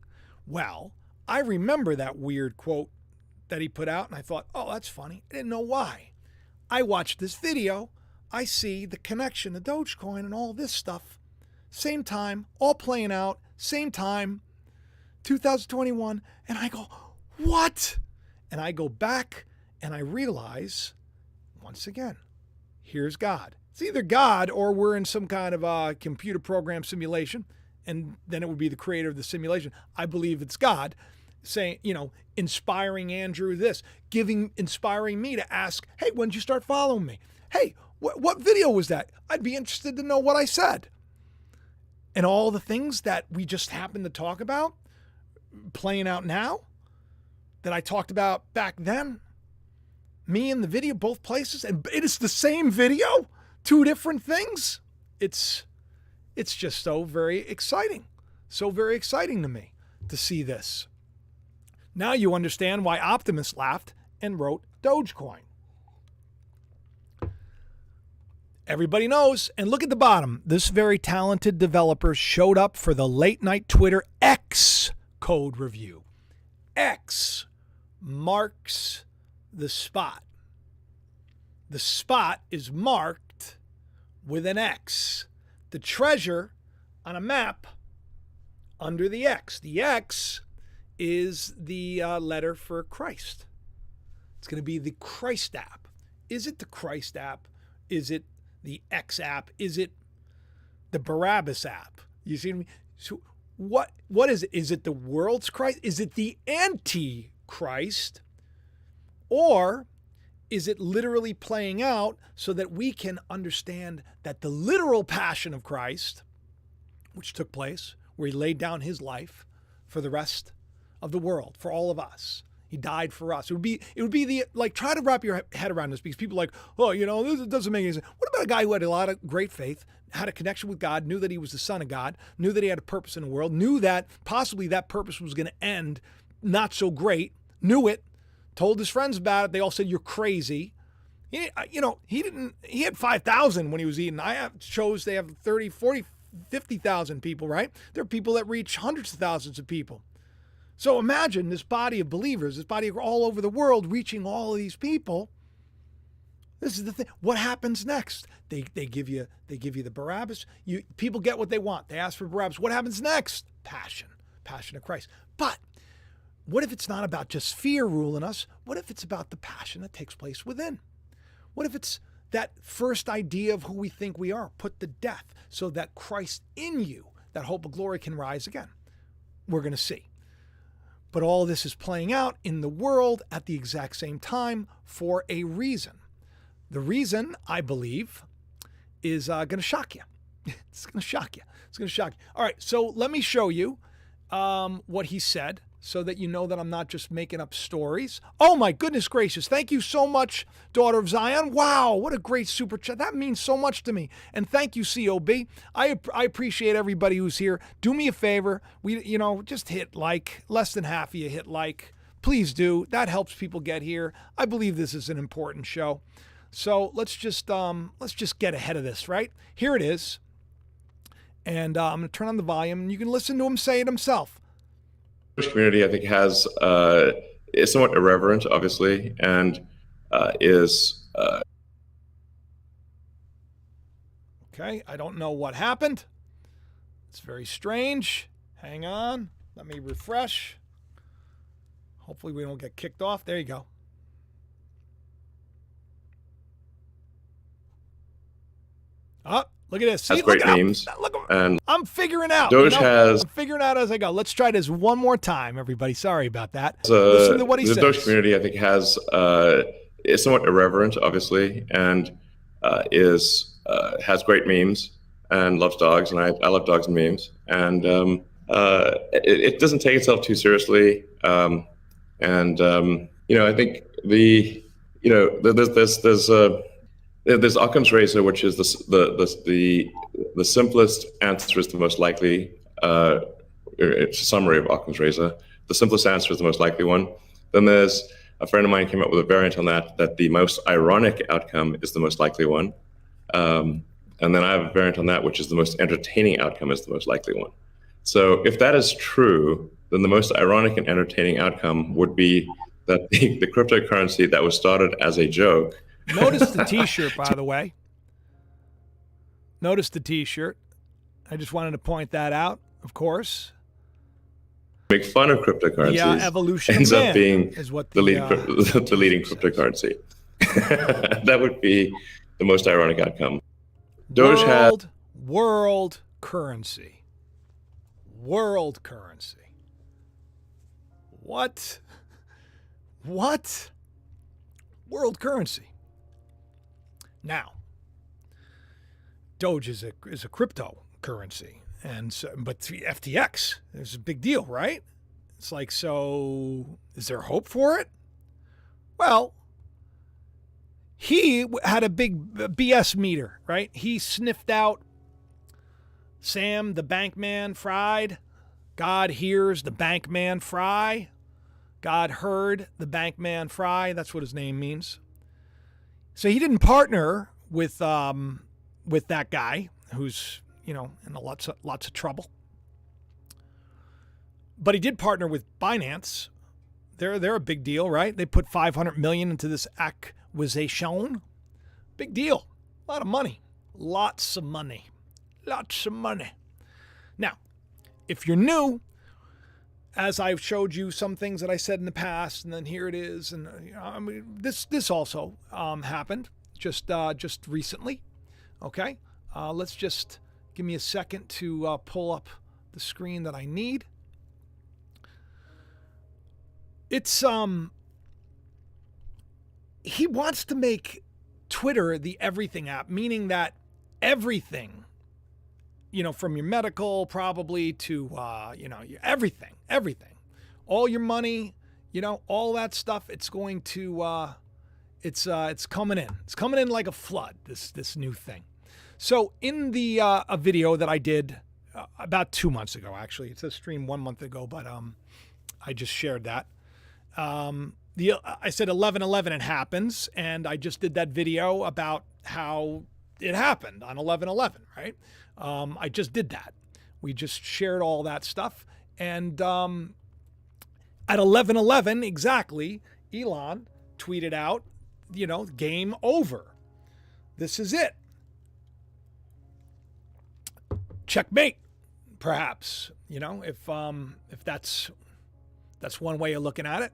Well, I remember that weird quote that he put out, and I thought, that's funny. I didn't know why. I watched this video. I see the connection to Dogecoin and all this stuff. Same time, all playing out, same time, 2021, and I go, what? And I go back and I realize, once again, here's God. It's either God or we're in some kind of a computer program simulation, and then it would be the creator of the simulation. I believe it's God saying, inspiring Andrew this, inspiring me to ask, hey, when did you start following me? Hey, what video was that? I'd be interested to know what I said. And all the things that we just happened to talk about playing out now that I talked about back then, me in the video, both places, and it is the same video, two different things. It's just so very exciting to me to see this. Now you understand why Optimus laughed and wrote Dogecoin. Everybody knows, and look at the bottom. This very talented developer showed up for the late night Twitter X code review. X marks the spot. The spot is marked with an X. The treasure on a map under the X. The X is the letter for Christ. It's going to be the Christ app. Is it the Christ app? Is it the X app? Is it the Barabbas app? You see what I mean? So what is it? Is it the world's Christ? Is it the Antichrist? Or is it literally playing out so that we can understand that the literal passion of Christ, which took place, where he laid down his life for the rest of the world for all of us. He died for us. It would be the, like, try to wrap your head around this, because people are like, oh, this doesn't make any sense. What about a guy who had a lot of great faith, had a connection with God, knew that he was the Son of God, knew that he had a purpose in the world, knew that possibly that purpose was going to end not so great, knew it, told his friends about it. They all said, you're crazy. He had 5,000 when he was eating. I have shows they have 30, 40, 50,000 people, right? There are people that reach hundreds of thousands of people. So imagine this body of believers, this body all over the world reaching all of these people. This is the thing. What happens next? They give you the Barabbas. People get what they want. They ask for Barabbas. What happens next? Passion of Christ. But what if it's not about just fear ruling us? What if it's about the passion that takes place within? What if it's that first idea of who we think we are, put to death, so that Christ in you, that hope of glory, can rise again? We're going to see. But all this is playing out in the world at the exact same time for a reason. The reason, I believe, is going to shock you. It's going to shock you. It's going to shock you. All right, so let me show you what he said, so that you know that I'm not just making up stories. Oh my goodness gracious. Thank you so much, Daughter of Zion. Wow, what a great super chat. That means so much to me. And thank you, COB. I appreciate everybody who's here. Do me a favor. Just hit like. Less than half of you hit like. Please do. That helps people get here. I believe this is an important show. So let's just get ahead of this, right? Here it is. And I'm going to turn on the volume, and you can listen to him say it himself. Jewish community, I think, is somewhat irreverent, obviously, and is. Okay, I don't know what happened. It's very strange. Hang on, let me refresh. Hopefully, we don't get kicked off. There you go. Oh, look at this. See, has great memes. And I'm figuring out. Doge I'm figuring out as I go. Let's try this one more time, everybody. Sorry about that. Listen to what he says. The Doge community, I think, is somewhat irreverent, obviously, and has great memes and loves dogs, and I love dogs and memes. And it doesn't take itself too seriously. I think there's Occam's razor, which is the simplest answer is the most likely. It's a summary of Occam's razor. The simplest answer is the most likely one. Then there's a friend of mine came up with a variant on that the most ironic outcome is the most likely one. And then I have a variant on that, which is the most entertaining outcome is the most likely one. So if that is true, then the most ironic and entertaining outcome would be that the cryptocurrency that was started as a joke. Notice the T-shirt, by the way. Notice the T-shirt. I just wanted to point that out, of course. Make fun of cryptocurrencies. Yeah, evolution ends up being is what the leading cryptocurrency. That would be the most ironic outcome. Doge has world currency. World currency. What? World currency. Now, Doge is a cryptocurrency, but FTX is a big deal, right? It's like, so is there hope for it? Well, he had a big BS meter, right? He sniffed out Sam the Bankman Fried. God hears the Bankman Fry. God heard the Bankman Fry. That's what his name means. So he didn't partner with that guy who's, in lots of trouble. But he did partner with Binance. They're a big deal, right? They put $500 million into this acquisition. Big deal. A lot of money. Lots of money. Now, if you're new, as I've showed you some things that I said in the past, and then here it is, and this also happened just recently. Okay, let's just give me a second to pull up the screen that I need. It's he wants to make Twitter the everything app, meaning that everything, from your medical probably to, everything, all your money, all that stuff. It's going to, it's coming in. It's coming in like a flood. This new thing. So in the a video that I did about 2 months ago, actually, it's a stream 1 month ago, but I just shared that. I said 11/11 it happens, and I just did that video about how it happened on 11/11, right? I just did that. We just shared all that stuff, and at 11/11 exactly, Elon tweeted out, game over. This is it. Checkmate, perhaps. If that's one way of looking at it.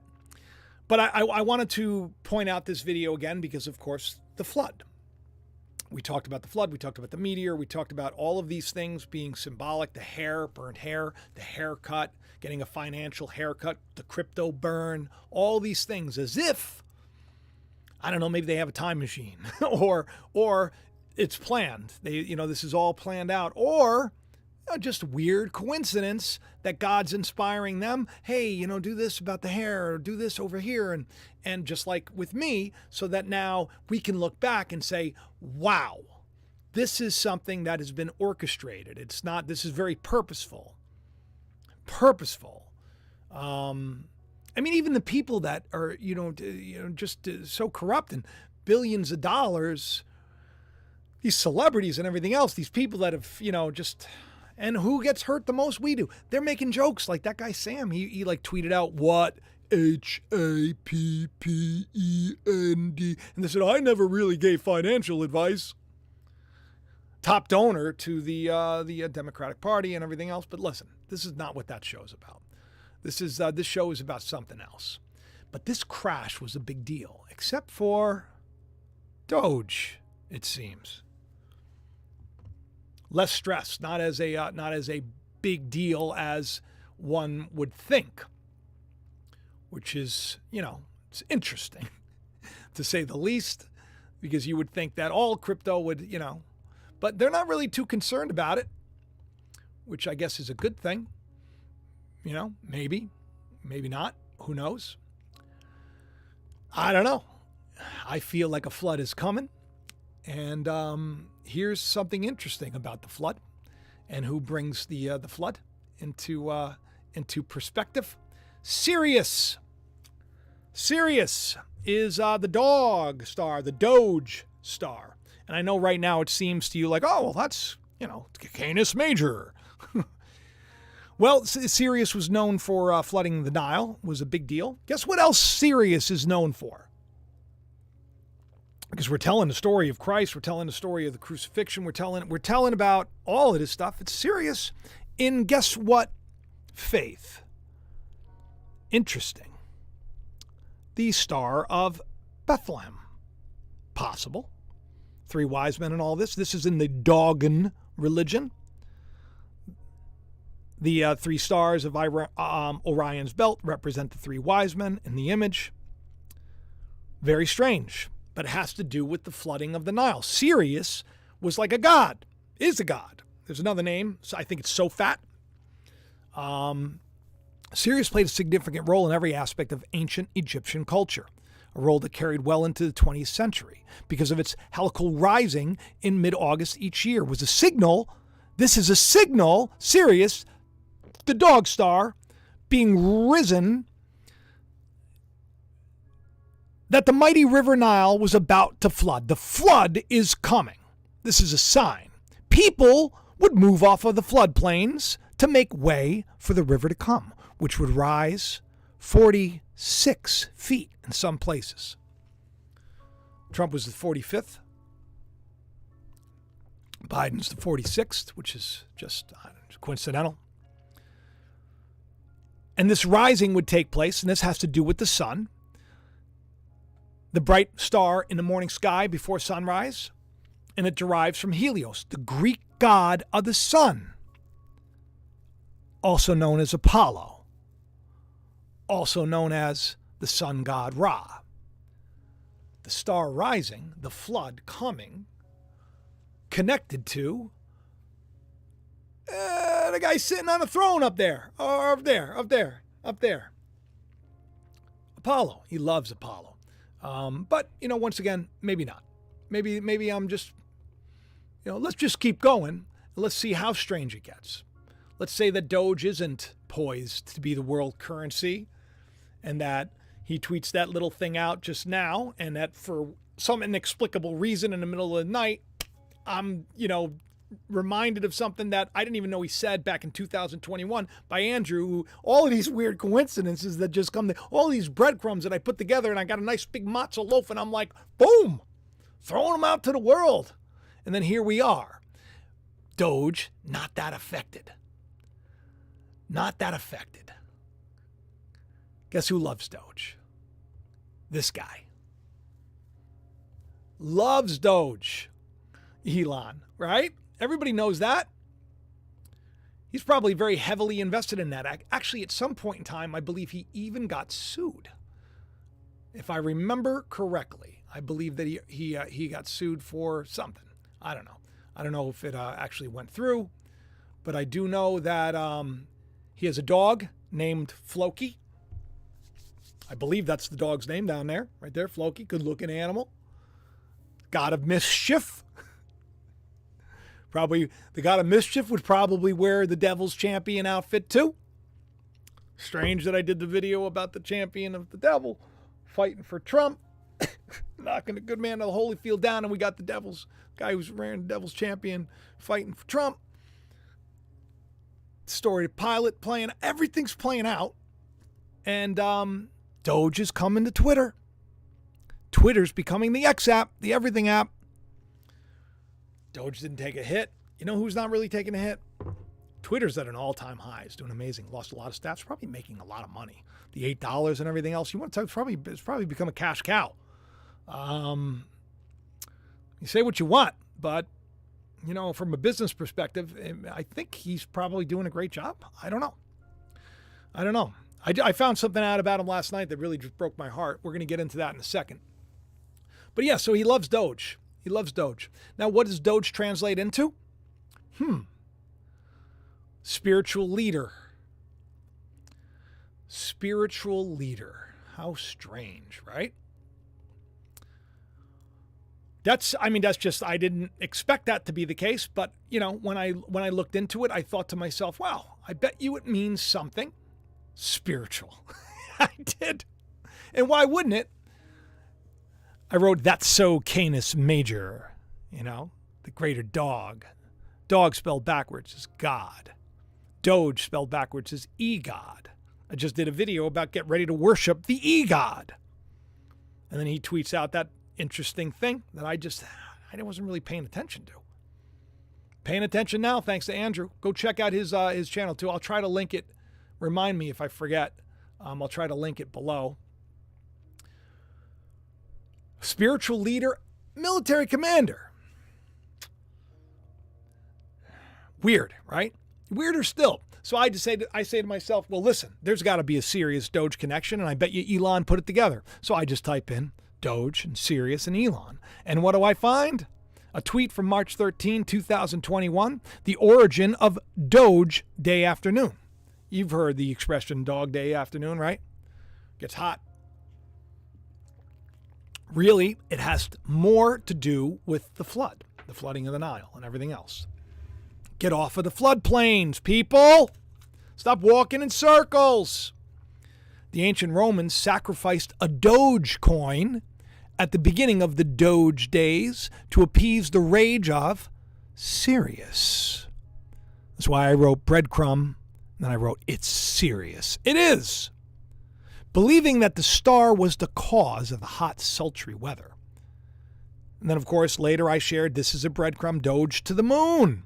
But I wanted to point out this video again because, of course, the flood. We talked about the flood. We talked about the meteor. We talked about all of these things being symbolic, the hair, burnt hair, the haircut, getting a financial haircut, the crypto burn, all these things as if, I don't know, maybe they have a time machine or it's planned. This is all planned out, or just weird coincidence that God's inspiring them. Hey, do this about the hair, or do this over here. And just like with me, so that now we can look back and say, wow, this is something that has been orchestrated. This is very purposeful. Even the people that are, just so corrupt and billions of dollars, these celebrities and everything else, these people that have, and who gets hurt the most? We do. They're making jokes like that guy Sam. He tweeted out, what? HAPPEND. And they said, I never really gave financial advice. Top donor to the Democratic Party and everything else. But listen, this is not what that show's about. This show is about something else. But this crash was a big deal, except for Doge, it seems. Less stress, not as a big deal as one would think, which is, it's interesting to say the least, because you would think that all crypto would, but they're not really too concerned about it, which I guess is a good thing. Maybe not. Who knows? I don't know. I feel like a flood is coming, and here's something interesting about the flood and who brings the flood into perspective. Sirius is the dog star, the Doge star. And I know right now it seems to you like, oh, well, that's, Canis Major. Well, Sirius was known for flooding the Nile, was a big deal. Guess what else Sirius is known for? Because we're telling the story of Christ, we're telling the story of the crucifixion, we're telling about all of this stuff. It's serious. In guess what faith? Interesting. The Star of Bethlehem. Possible. 3 wise men and all this. This is in the Dogon religion. The 3 stars of Orion's belt represent the 3 wise men in the image. Very strange. But it has to do with the flooding of the Nile. Sirius was like a god, is a god. There's another name, so I think it's Sophat. Sirius played a significant role in every aspect of ancient Egyptian culture, a role that carried well into the 20th century because of its heliacal rising in mid-August each year. Was a signal, this is a signal, Sirius, the dog star, being risen, that the mighty river Nile was about to flood. The flood is coming. This is a sign. People would move off of the floodplains to make way for the river to come, which would rise 46 feet in some places. Trump was the 45th. Biden's the 46th, which is just coincidental. And this rising would take place, and this has to do with the sun. The bright star in the morning sky before sunrise, and it derives from Helios, the Greek god of the sun, also known as Apollo, also known as the sun god Ra. The star rising, the flood coming, connected to the guy sitting on a throne up there, or up there. Apollo. He loves Apollo. But, once again, maybe not. Maybe I'm just, let's just keep going. Let's see how strange it gets. Let's say that Doge isn't poised to be the world currency, and that he tweets that little thing out just now, and that for some inexplicable reason in the middle of the night, I'm, reminded of something that I didn't even know he said back in 2021 by Andrew, who, all of these weird coincidences that just come, all these breadcrumbs that I put together, and I got a nice big matzo loaf, and I'm like, boom, throwing them out to the world. And then here we are. Doge, not that affected. Not that affected. Guess who loves Doge? This guy. Loves Doge. Elon, right? Everybody knows that. He's probably very heavily invested in that. Actually, at some point in time, I believe he even got sued. If I remember correctly, I believe that he got sued for something. I don't know. I don't know if it actually went through, but I do know that he has a dog named Floki. I believe that's the dog's name down there, right there, Floki. Good-looking animal. God of mischief. Probably the God of Mischief would probably wear the Devil's Champion outfit too. Strange that I did the video about the champion of the devil fighting for Trump, knocking a good man of the Holyfield down, and we got the Devil's guy who's wearing the Devil's Champion fighting for Trump. Story of Pilot playing, everything's playing out, and Doge is coming to Twitter. Twitter's becoming the X app, the everything app. Doge didn't take a hit. You know who's not really taking a hit? Twitter's at an all-time high. It's doing amazing. Lost a lot of staff. It's probably making a lot of money. The $8 and everything else. You want to talk? It's probably become a cash cow. You say what you want, but from a business perspective, I think he's probably doing a great job. I don't know. I found something out about him last night that really just broke my heart. We're going to get into that in a second. But yeah, so he loves Doge. He loves Doge. Now, what does Doge translate into? Spiritual leader. Spiritual leader. How strange, right? That's just, I didn't expect that to be the case, but when I looked into it, I thought to myself, wow, I bet you it means something spiritual. I did. And why wouldn't it? I wrote, that's so Canis Major, the greater dog. Dog spelled backwards is God. Doge spelled backwards is E-God. I just did a video about get ready to worship the E-God. And then he tweets out that interesting thing that I wasn't really paying attention to. Paying attention now, thanks to Andrew. Go check out his channel too. I'll try to link it. Remind me if I forget. I'll try to link it below. Spiritual leader, military commander. Weird, right? Weirder still. So I say to myself, well, listen, there's got to be a serious Doge connection, and I bet you Elon put it together. So I just type in Doge and Sirius and Elon. And what do I find? A tweet from March 13, 2021, the origin of Doge Day Afternoon. You've heard the expression Dog Day Afternoon, right? Gets hot. Really, it has more to do with the flood, the flooding of the Nile and everything else. Get off of the floodplains, people. Stop walking in circles. The ancient Romans sacrificed a Doge coin at the beginning of the Doge days to appease the rage of Sirius. That's why I wrote breadcrumb, and then I wrote it's serious. It is. Believing that the star was the cause of the hot, sultry weather. And then, of course, later I shared this is a breadcrumb Doge to the moon.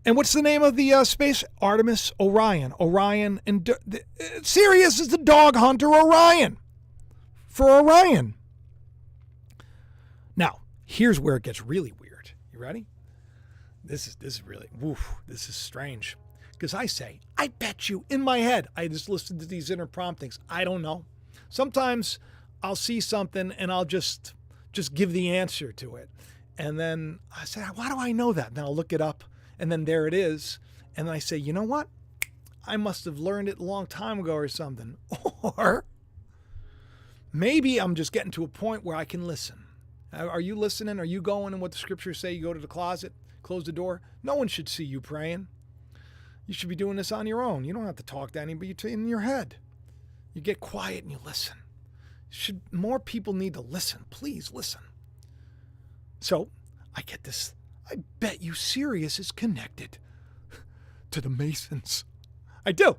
And what's the name of the space? Artemis, Orion. Orion and Sirius is the dog hunter Orion. For Orion. Now, here's where it gets really weird. You ready? This is really, this is strange. Because I bet you, in my head, I just listened to these inner promptings. I don't know. Sometimes I'll see something and I'll just give the answer to it. And then I say, why do I know that? And then I'll look it up and then there it is. And then I say, you know what? I must have learned it a long time ago or something. Or maybe I'm just getting to a point where I can listen. Are you listening? Are you going in what the scriptures say? You go to the closet, close the door. No one should see you praying. You should be doing this on your own. You don't have to talk to anybody in your head. You get quiet and you listen. More people need to listen. Please listen. So I get this. I bet you Sirius is connected to the Masons. I do.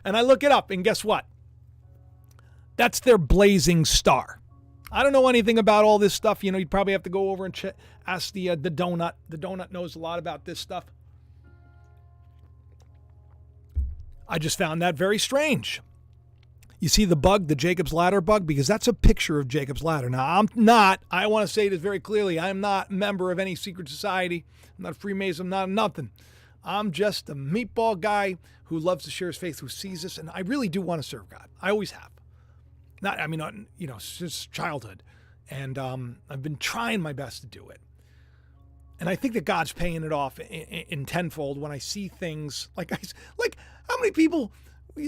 And I look it up, and guess what? That's their blazing star. I don't know anything about all this stuff. You know, you'd probably have to go over and ask the donut. The donut knows a lot about this stuff. I just found that very strange. You see the bug, the Jacob's Ladder bug? Because that's a picture of Jacob's Ladder. Now, I want to say this very clearly, I'm not a member of any secret society. I'm not a Freemason, I'm not nothing. I'm just a meatball guy who loves to share his faith, who sees this, and I really do want to serve God. I always have. Since childhood. And I've been trying my best to do it. And I think that God's paying it off in tenfold when I see things like how many people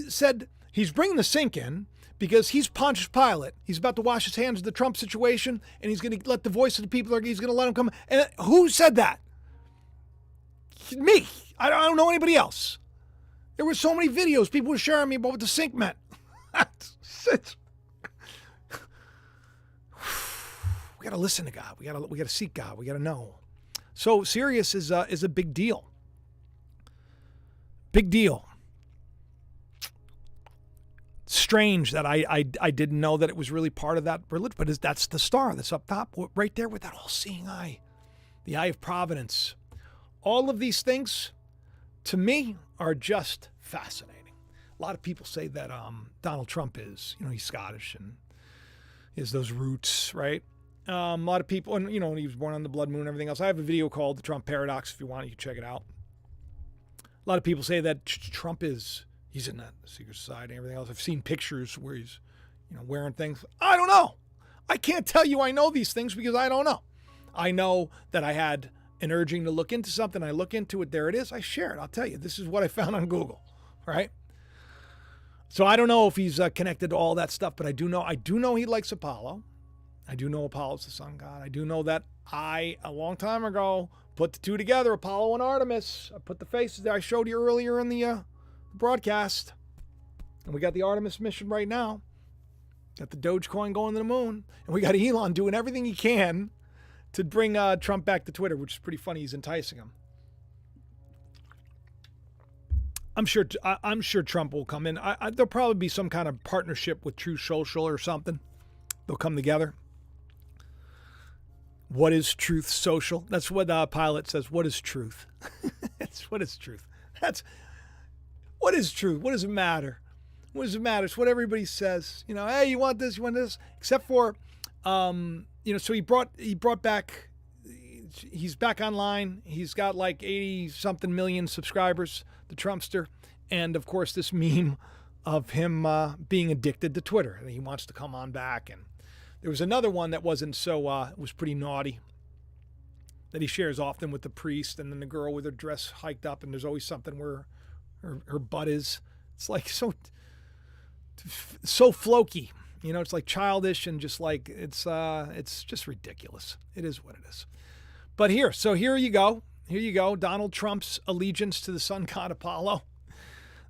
said he's bringing the sink in because he's Pontius Pilate. He's about to wash his hands of the Trump situation, and he's going to let the voice of the people, he's going to let him come. And who said that? Me. I don't know anybody else. There were so many videos people were sharing me about what the sink meant. We got to listen to God. We got to seek God. We got to know. So Sirius is a big deal. Big deal. Strange that I didn't know that it was really part of that religion, but that's the star that's up top, right there with that all-seeing eye, the eye of providence. All of these things, to me, are just fascinating. A lot of people say that Donald Trump is, he's Scottish and he has those roots, right? A lot of people, and he was born on the blood moon and everything else. I have a video called The Trump Paradox. If you want, you can check it out. A lot of people say that Trump he's in that secret society and everything else. I've seen pictures where he's, wearing things. I don't know. I can't tell you I know these things because I don't know. I know that I had an urging to look into something. I look into it. There it is. I share it. I'll tell you. This is what I found on Google, right? So I don't know if he's connected to all that stuff, but I do know he likes Apollo. I do know Apollo's the sun god. I do know that a long time ago, put the two together, Apollo and Artemis. I put the faces there. I showed you earlier in the broadcast. And we got the Artemis mission right now. Got the Dogecoin going to the moon. And we got Elon doing everything he can to bring Trump back to Twitter, which is pretty funny. He's enticing him. I'm sure Trump will come in. There'll probably be some kind of partnership with Truth Social or something. They'll come together. What is Truth Social? That's what Pilate says. What is truth? What is truth? What is truth? What does it matter? What does it matter? It's what everybody says. Hey, you want this? You want this? Except for, so he brought back. He's back online. He's got like 80-something million subscribers, the Trumpster, and of course this meme of him being addicted to Twitter. And he wants to come on back. And there was another one that wasn't so, it was pretty naughty, that he shares often with the priest and then the girl with her dress hiked up, and there's always something where her butt is. It's like so floky, it's like childish and just like, it's just ridiculous. It is what it is. But here you go. Here you go. Donald Trump's allegiance to the sun god Apollo.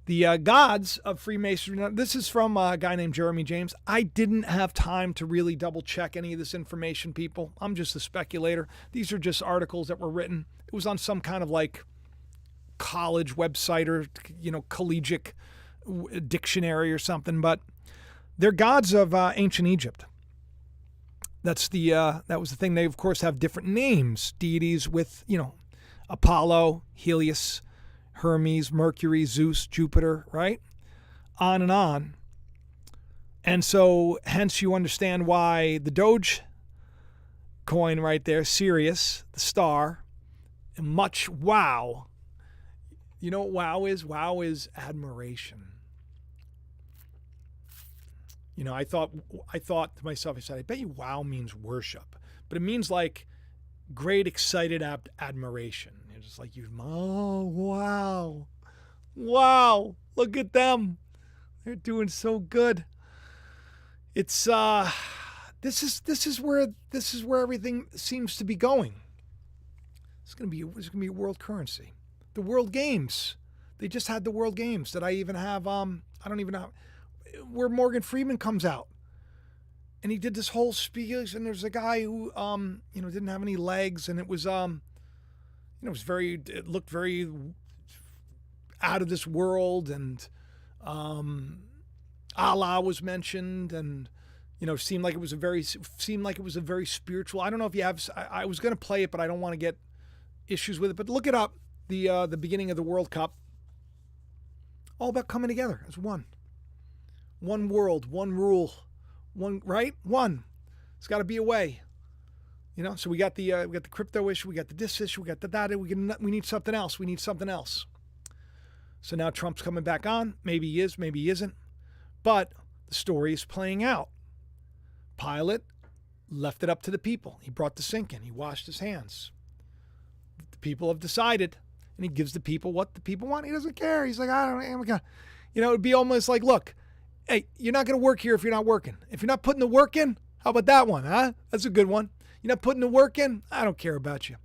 The gods of Freemasonry. This is from a guy named Jeremy James. I didn't have time to really double check any of this information, people. I'm just a speculator. These are just articles that were written. It was on some kind of like college website or, collegiate dictionary or something. But they're gods of ancient Egypt. That was the thing. They, of course, have different names. Deities with, Apollo, Helios, Hermes, Mercury, Zeus, Jupiter, right? On and on. And so, hence you understand why the Doge coin right there, Sirius, the star, and much wow. You know what wow is? Wow is admiration. I thought to myself, I said, I bet you wow means worship. But it means like great, excited admiration. It's just like wow. Wow. Look at them. They're doing so good. It's this is where everything seems to be going. It's gonna be a world currency. The World Games. They just had the World Games that I even have. I don't even know where Morgan Freeman comes out, and he did this whole speech. And there's a guy who didn't have any legs, and it was it looked very out of this world, and Allah was mentioned, and seemed like it was a very spiritual. I don't know if you have. I was going to play it, but I don't want to get issues with it. But look it up. The beginning of the World Cup, all about coming together as one world, one rule, one right, one. It's got to be a way. So we got the crypto issue, we got the this issue, we got the that. We need something else. We need something else. So now Trump's coming back on. Maybe he is, maybe he isn't. But the story is playing out. Pilate left it up to the people. He brought the sink in. He washed his hands. The people have decided, and he gives the people what the people want. He doesn't care. He's like, I don't know. It would be almost like, look, hey, you're not going to work here if you're not working. If you're not putting the work in, how about that one, huh? That's a good one. You're not putting the work in, I don't care about you.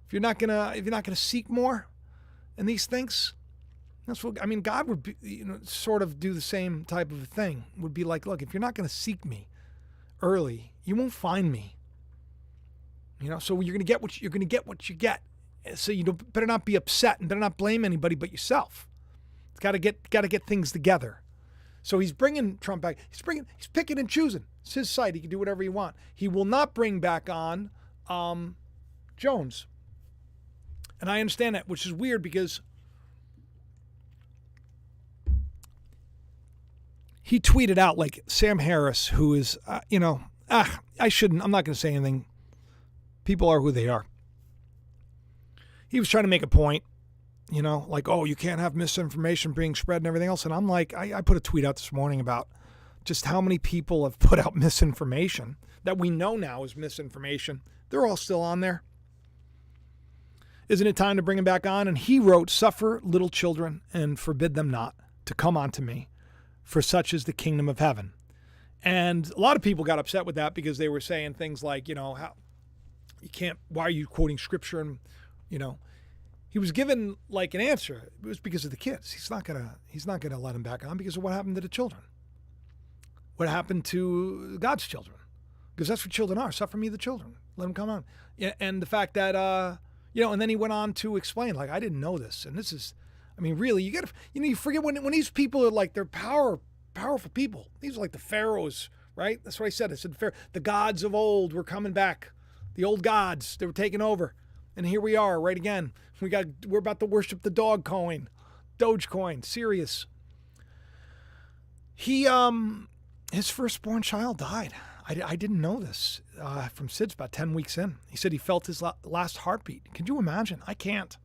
If you're not gonna seek more in these things, that's what God would be, sort of do the same type of a thing. Would be like, look, if you're not gonna seek me early, you won't find me. So you're gonna get what you get. So you better not be upset and better not blame anybody but yourself. It's got to get things together. So he's bringing Trump back. He's picking and choosing. It's his site. He can do whatever he wants. He will not bring back on Jones. And I understand that, which is weird because he tweeted out like Sam Harris, who is, I'm not going to say anything. People are who they are. He was trying to make a point. Like, oh, you can't have misinformation being spread and everything else. And I'm like, I put a tweet out this morning about just how many people have put out misinformation that we know now is misinformation. They're all still on there. Isn't it time to bring him back on? And he wrote, suffer little children and forbid them not to come unto me, for such is the kingdom of heaven. And a lot of people got upset with that because they were saying things like, how you can't, why are you quoting scripture? And, he was given like an answer. It was because of the kids. He's not gonna let him back on because of what happened to the children. What happened to God's children? Because that's what children are. Suffer me the children. Let them come on. And the fact that and then he went on to explain, like, I didn't know this, and this is, really, you gotta, you forget when these people are like, they're powerful people. These are like the pharaohs, right? That's what I said. I said the gods of old were coming back. The old gods, they were taking over. And here we are, right again. We're about to worship the Dogecoin, serious. His firstborn child died. I didn't know this from SIDS about 10 weeks in. He said he felt his last heartbeat. Can you imagine? I can't.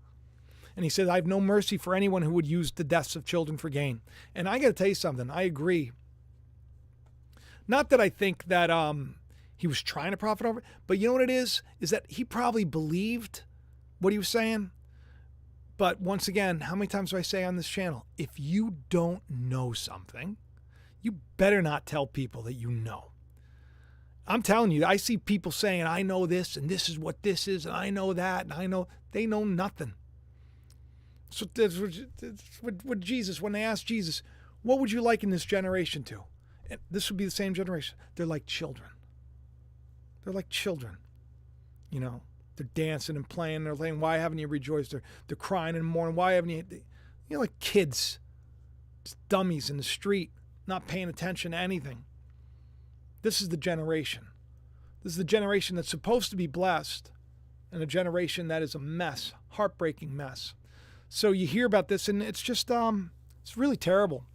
And he said, I have no mercy for anyone who would use the deaths of children for gain. And I got to tell you something. I agree. Not that I think that he was trying to profit over it, but you know what it is that he probably believed what he was saying. But once again, how many times do I say on this channel, if you don't know something, you better not tell people that you know. I'm telling you, I see people saying, I know this, and this is what this is, and I know that, and I know, they know nothing. So that's what Jesus, when they asked Jesus, what would you liken this generation to? And this would be the same generation. They're like children. They're like children. They're dancing and playing. They're saying, why haven't you rejoiced? They're crying and mourning. Why haven't you? Like kids, just dummies in the street, not paying attention to anything. This is the generation. This is the generation that's supposed to be blessed, and a generation that is a mess, heartbreaking mess. So you hear about this, and it's just, it's really terrible.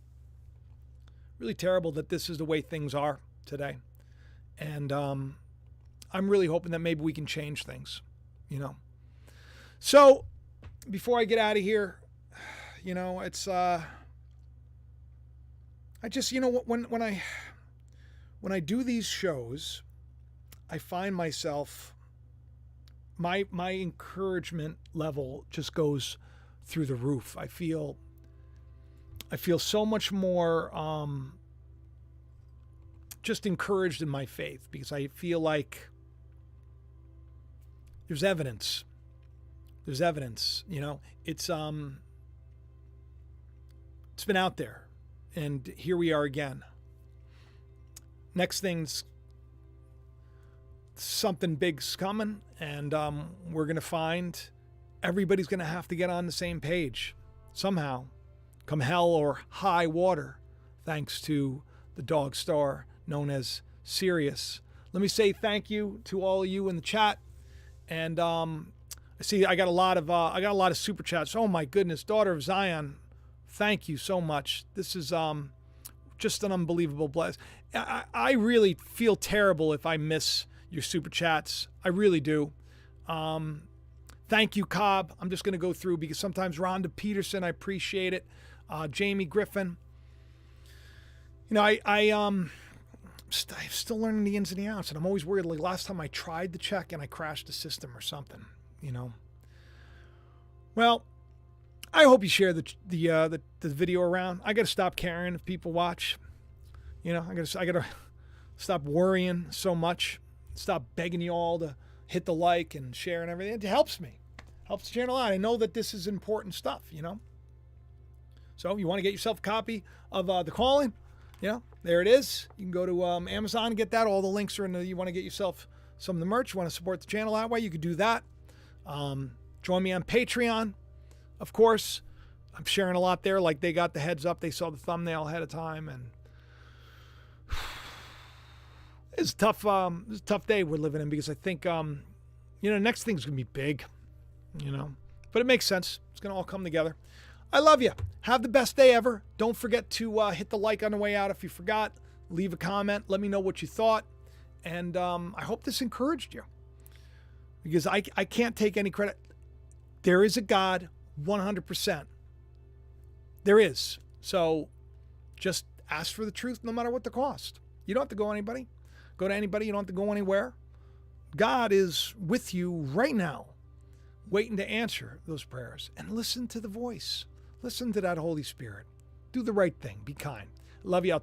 Really terrible that this is the way things are today. And I'm really hoping that maybe we can change things, So before I get out of here, it's, I just, when I do these shows, I find myself, my encouragement level just goes through the roof. I feel I feel so much more just encouraged in my faith, because I feel like there's evidence. There's evidence, it's been out there, and here we are again. Next thing's something big's coming, and we're going to find everybody's going to have to get on the same page somehow, come hell or high water, thanks to the dog star known as Sirius. Let me say thank you to all of you in the chat, and see, I got a lot of super chats. Oh my goodness, Daughter of Zion, thank you so much. This is just an unbelievable bless. I really feel terrible if I miss your super chats. I really do. Thank you, Cobb. I'm just going to go through, because sometimes Rhonda Peterson, I appreciate it. Jamie Griffin. I'm still learning the ins and the outs, and I'm always worried. Like last time I tried to check and I crashed the system or something. Well, I hope you share the video around. I got to stop caring if people watch. I got to stop worrying so much. Stop begging you all to hit the like and share and everything. It helps me. Helps the channel out. I know that this is important stuff, So you want to get yourself a copy of The Calling? There it is. You can go to Amazon and get that. All the links are in the, you want to get yourself some of the merch. You want to support the channel that way, you could do that. Join me on Patreon, of course. I'm sharing a lot there. Like, they got the heads up. They saw the thumbnail ahead of time, and it's a tough day we're living in, because I think, next thing's going to be big, but it makes sense. It's going to all come together. I love you. Have the best day ever. Don't forget to hit the like on the way out if you forgot. Leave a comment. Let me know what you thought. And I hope this encouraged you, because I can't take any credit. There is a God, 100%. There is. So just ask for the truth no matter what the cost. You don't have to go to anybody. You don't have to go anywhere. God is with you right now, waiting to answer those prayers. And listen to the voice. Listen to that Holy Spirit. Do the right thing. Be kind. Love you. I'll talk.